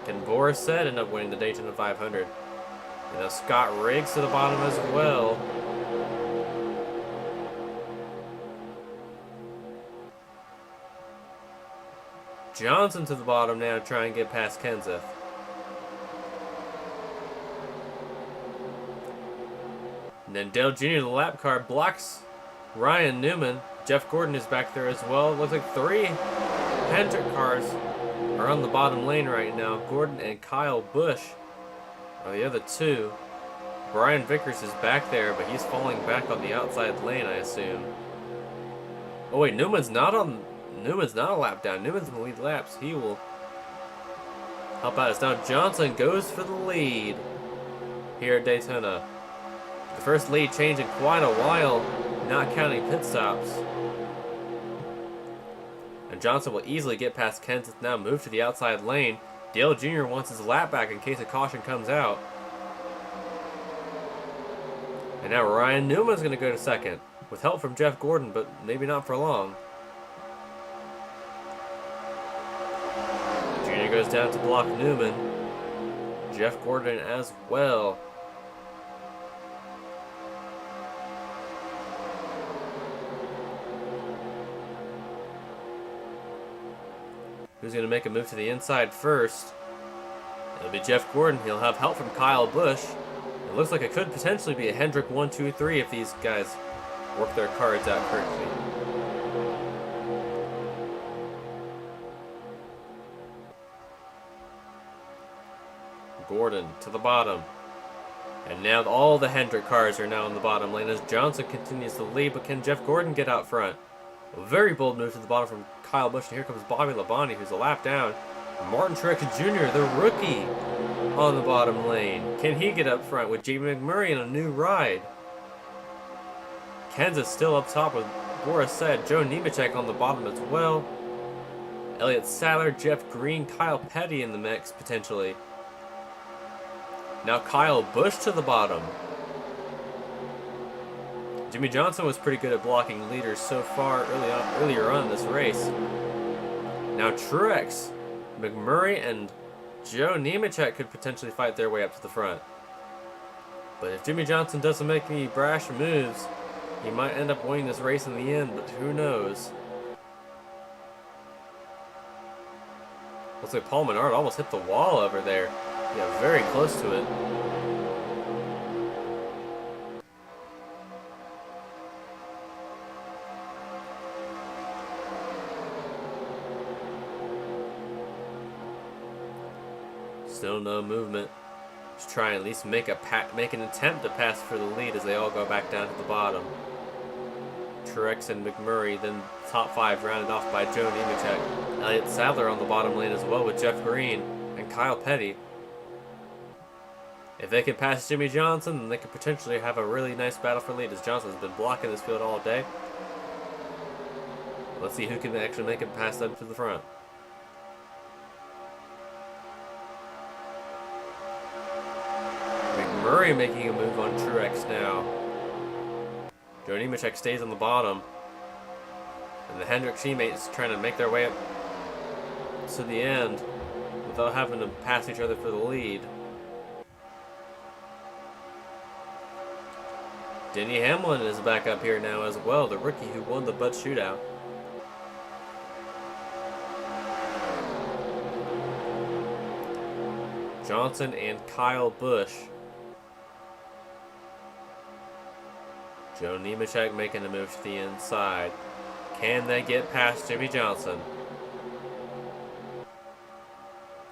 Can Boris Said end up winning the Daytona 500? And now Scott Riggs to the bottom as well. Johnson to the bottom now to try and get past Kenseth. And then Dale Jr., the lap car, blocks Ryan Newman. Jeff Gordon is back there as well. Looks like 3 Hendrick cars are on the bottom lane right now. Gordon and Kyle Busch are the other 2. Brian Vickers is back there, but he's falling back on the outside lane, I assume. Oh wait, Newman's not a lap down. Newman's in the lead laps. He will help out us. Now Johnson goes for the lead here at Daytona. The first lead change in quite a while, not counting pit stops. And Johnson will easily get past Kenseth now, move to the outside lane. Dale Jr. wants his lap back in case a caution comes out. And now Ryan Newman's going to go to second with help from Jeff Gordon, but maybe not for long. Jr. goes down to block Newman. Jeff Gordon as well. Who's going to make a move to the inside first? It'll be Jeff Gordon. He'll have help from Kyle Busch. It looks like it could potentially be a Hendrick 1, 2, 3 if these guys work their cards out correctly. Gordon to the bottom. And now all the Hendrick cars are now in the bottom lane as Johnson continues to lead, but can Jeff Gordon get out front? A very bold move to the bottom from Kyle Busch, and here comes Bobby Labonte, who's a lap down. Martin Truex Jr., the rookie, on the bottom lane. Can he get up front with Jamie McMurray in a new ride? Kansas still up top with Boris Said, Joe Nemechek on the bottom as well. Elliott Sadler, Jeff Green, Kyle Petty in the mix, potentially. Now Kyle Busch to the bottom. Jimmy Johnson was pretty good at blocking leaders so far earlier on in this race. Now Truex, McMurray, and Joe Nemechek could potentially fight their way up to the front. But if Jimmy Johnson doesn't make any brash moves, he might end up winning this race in the end, but who knows? Looks like Paul Menard almost hit the wall over there. Yeah, very close to it. Still no movement. Just try and at least make an attempt to pass for the lead as they all go back down to the bottom. Truex and McMurray, then top 5 rounded off by Joe Nemechek. Elliott Sadler on the bottom lane as well with Jeff Green and Kyle Petty. If they can pass Jimmy Johnson, then they could potentially have a really nice battle for lead, as Johnson's been blocking this field all day. Let's see who can actually make it past them to the front. McMurray making a move on Truex now. Joe Nemechek stays on the bottom. And the Hendrick teammates trying to make their way up to the end without having to pass each other for the lead. Denny Hamlin is back up here now as well, the rookie who won the Bud Shootout. Johnson and Kyle Busch. Joe Nemechek making a move to the inside. Can they get past Jimmy Johnson?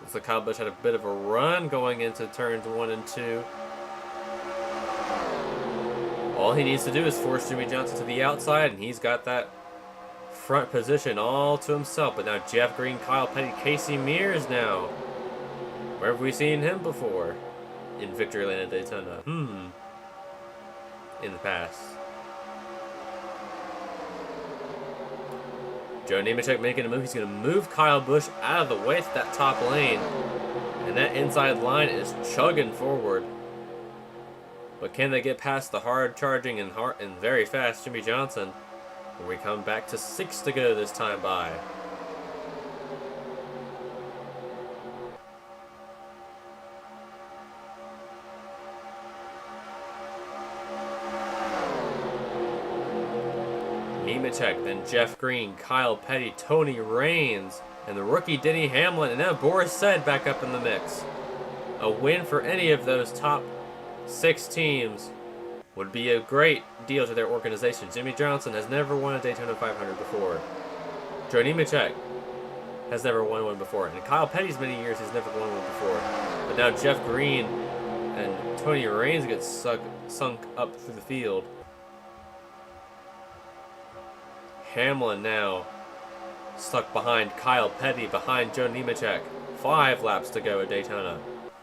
Looks like Kyle Busch had a bit of a run going into turns 1 and 2. All he needs to do is force Jimmy Johnson to the outside, and he's got that front position all to himself. But now Jeff Green, Kyle Petty, Casey Mears now. Where have we seen him before? In Victory Lane at Daytona. In the past. Joe Nemechek making a move. He's going to move Kyle Busch out of the way to that top lane. And that inside line is chugging forward. But can they get past the hard charging and very fast Jimmy Johnson? When we come back to 6 to go this time by. Nemechek, then Jeff Green, Kyle Petty, Tony Raines, and the rookie Denny Hamlin, and now Boris Said back up in the mix. A win for any of those top 6 teams would be a great deal to their organization. Jimmy Johnson has never won a Daytona 500 before. Joe Nemechek has never won one before. And Kyle Petty's many years has never won one before. But now Jeff Green and Tony Raines get sunk up through the field. Hamlin now stuck behind Kyle Petty, behind Joe Nemechek. 5 laps to go at Daytona.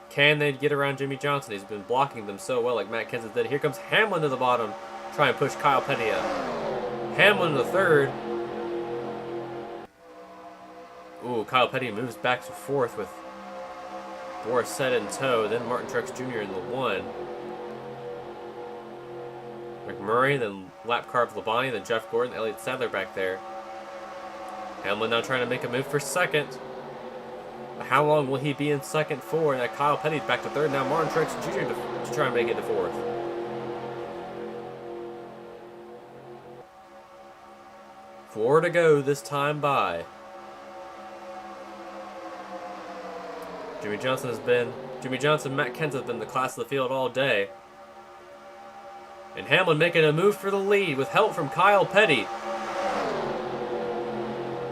Can they get around Jimmy Johnson? He's been blocking them so well like Matt Kenseth did. Here comes Hamlin to the bottom. Try and push Kyle Petty up. Hamlin to 3rd. Ooh, Kyle Petty moves back to 4th with Boris Said in tow. Then Martin Truex Jr. in the 1. McMurray, then lap car of Labonte, then Jeff Gordon, Elliott Sadler back there. Hamlin now trying to make a move for 2nd. How long will he be in 2nd for? Now Kyle Petty's back to 3rd. Now Martin Truex Jr. to try and make it to 4th. Four to go this time by. Jimmy Johnson, Matt Kenseth have been the class of the field all day. And Hamlin making a move for the lead with help from Kyle Petty.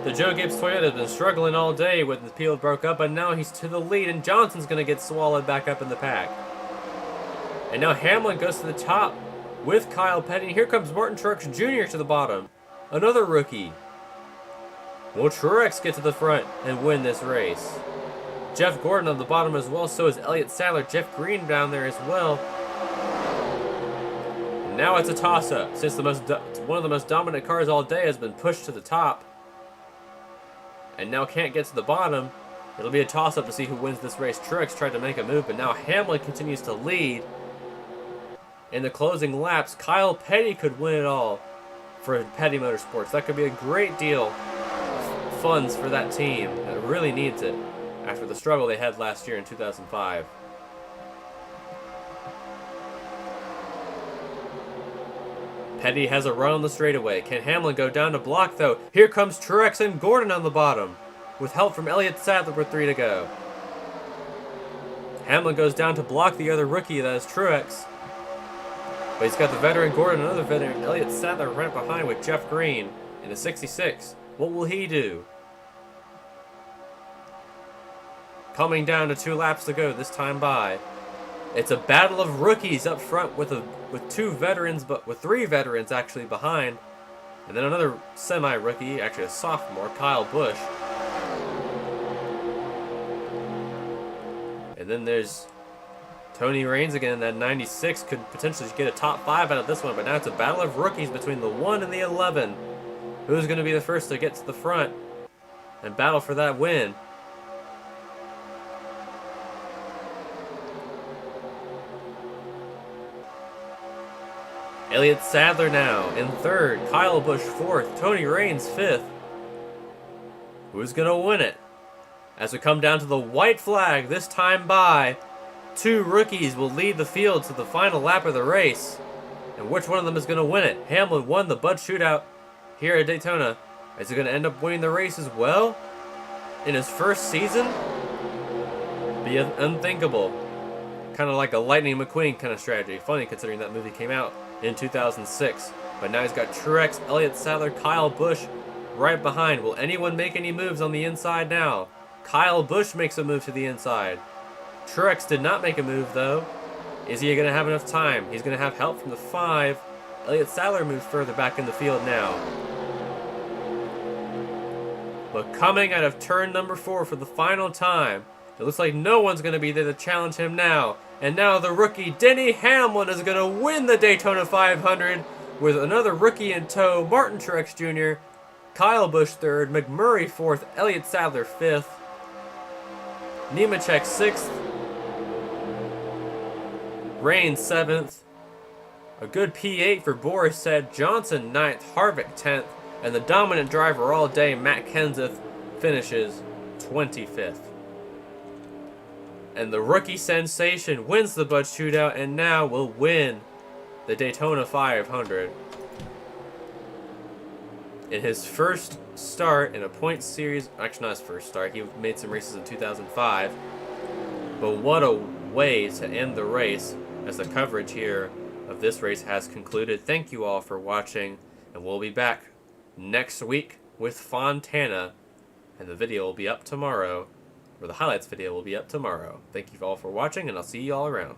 The Joe Gibbs Toyota has been struggling all day when the field broke up, and now he's to the lead, and Johnson's going to get swallowed back up in the pack. And now Hamlin goes to the top with Kyle Petty. Here comes Martin Truex Jr. to the bottom. Another rookie. Will Truex get to the front and win this race? Jeff Gordon on the bottom as well. So is Elliott Sadler. Jeff Green down there as well. And now it's a toss-up since one of the most dominant cars all day has been pushed to the top. And now can't get to the bottom. It'll be a toss-up to see who wins this race. Truex tried to make a move, but now Hamlin continues to lead. In the closing laps, Kyle Petty could win it all for Petty Motorsports. That could be a great deal of funds for that team that really needs it after the struggle they had last year in 2005. Petty has a run on the straightaway. Can Hamlin go down to block, though? Here comes Truex and Gordon on the bottom, with help from Elliott Sadler with 3 to go. Hamlin goes down to block the other rookie, that is Truex. But he's got the veteran Gordon, another veteran Elliott Sadler right behind with Jeff Green in a 66. What will he do? Coming down to 2 laps to go this time by. It's a battle of rookies up front with 2 veterans, but with 3 veterans actually behind. And then another semi-rookie, actually a sophomore, Kyle Busch. And then there's Tony Raines again. That 96 could potentially get a top 5 out of this one, but now it's a battle of rookies between the 1 and the 11. Who's going to be the first to get to the front and battle for that win? Elliott Sadler now in 3rd, Kyle Busch 4th, Tony Raines 5th. Who's going to win it? As we come down to the white flag this time by, 2 rookies will lead the field to the final lap of the race. And which one of them is going to win it? Hamlin won the Bud Shootout here at Daytona. Is he going to end up winning the race as well in his first season? Be unthinkable. Kind of like a Lightning McQueen kind of strategy. Funny considering that movie came out in 2006. But now he's got Truex, Elliott Sadler, Kyle Busch right behind. Will anyone make any moves on the inside now? Kyle Busch makes a move to the inside. Truex did not make a move though. Is he going to have enough time? He's going to have help from the 5. Elliott Sadler moves further back in the field now. But coming out of turn number 4 for the final time, it looks like no one's going to be there to challenge him now. And now the rookie Denny Hamlin is going to win the Daytona 500 with another rookie in tow, Martin Truex Jr., Kyle Busch 3rd, McMurray 4th, Elliott Sadler 5th, Nemechek 6th, Raines 7th, a good P8 for Boris said, Johnson 9th, Harvick 10th, and the dominant driver all day, Matt Kenseth, finishes 25th. And the rookie sensation wins the Bud Shootout and now will win the Daytona 500. In his first start in a point series, actually not his first start, he made some races in 2005. But what a way to end the race as the coverage here of this race has concluded. Thank you all for watching, and we'll be back next week with Fontana, and the video will be up tomorrow. Or the highlights video will be up tomorrow. Thank you all for watching, and I'll see you all around.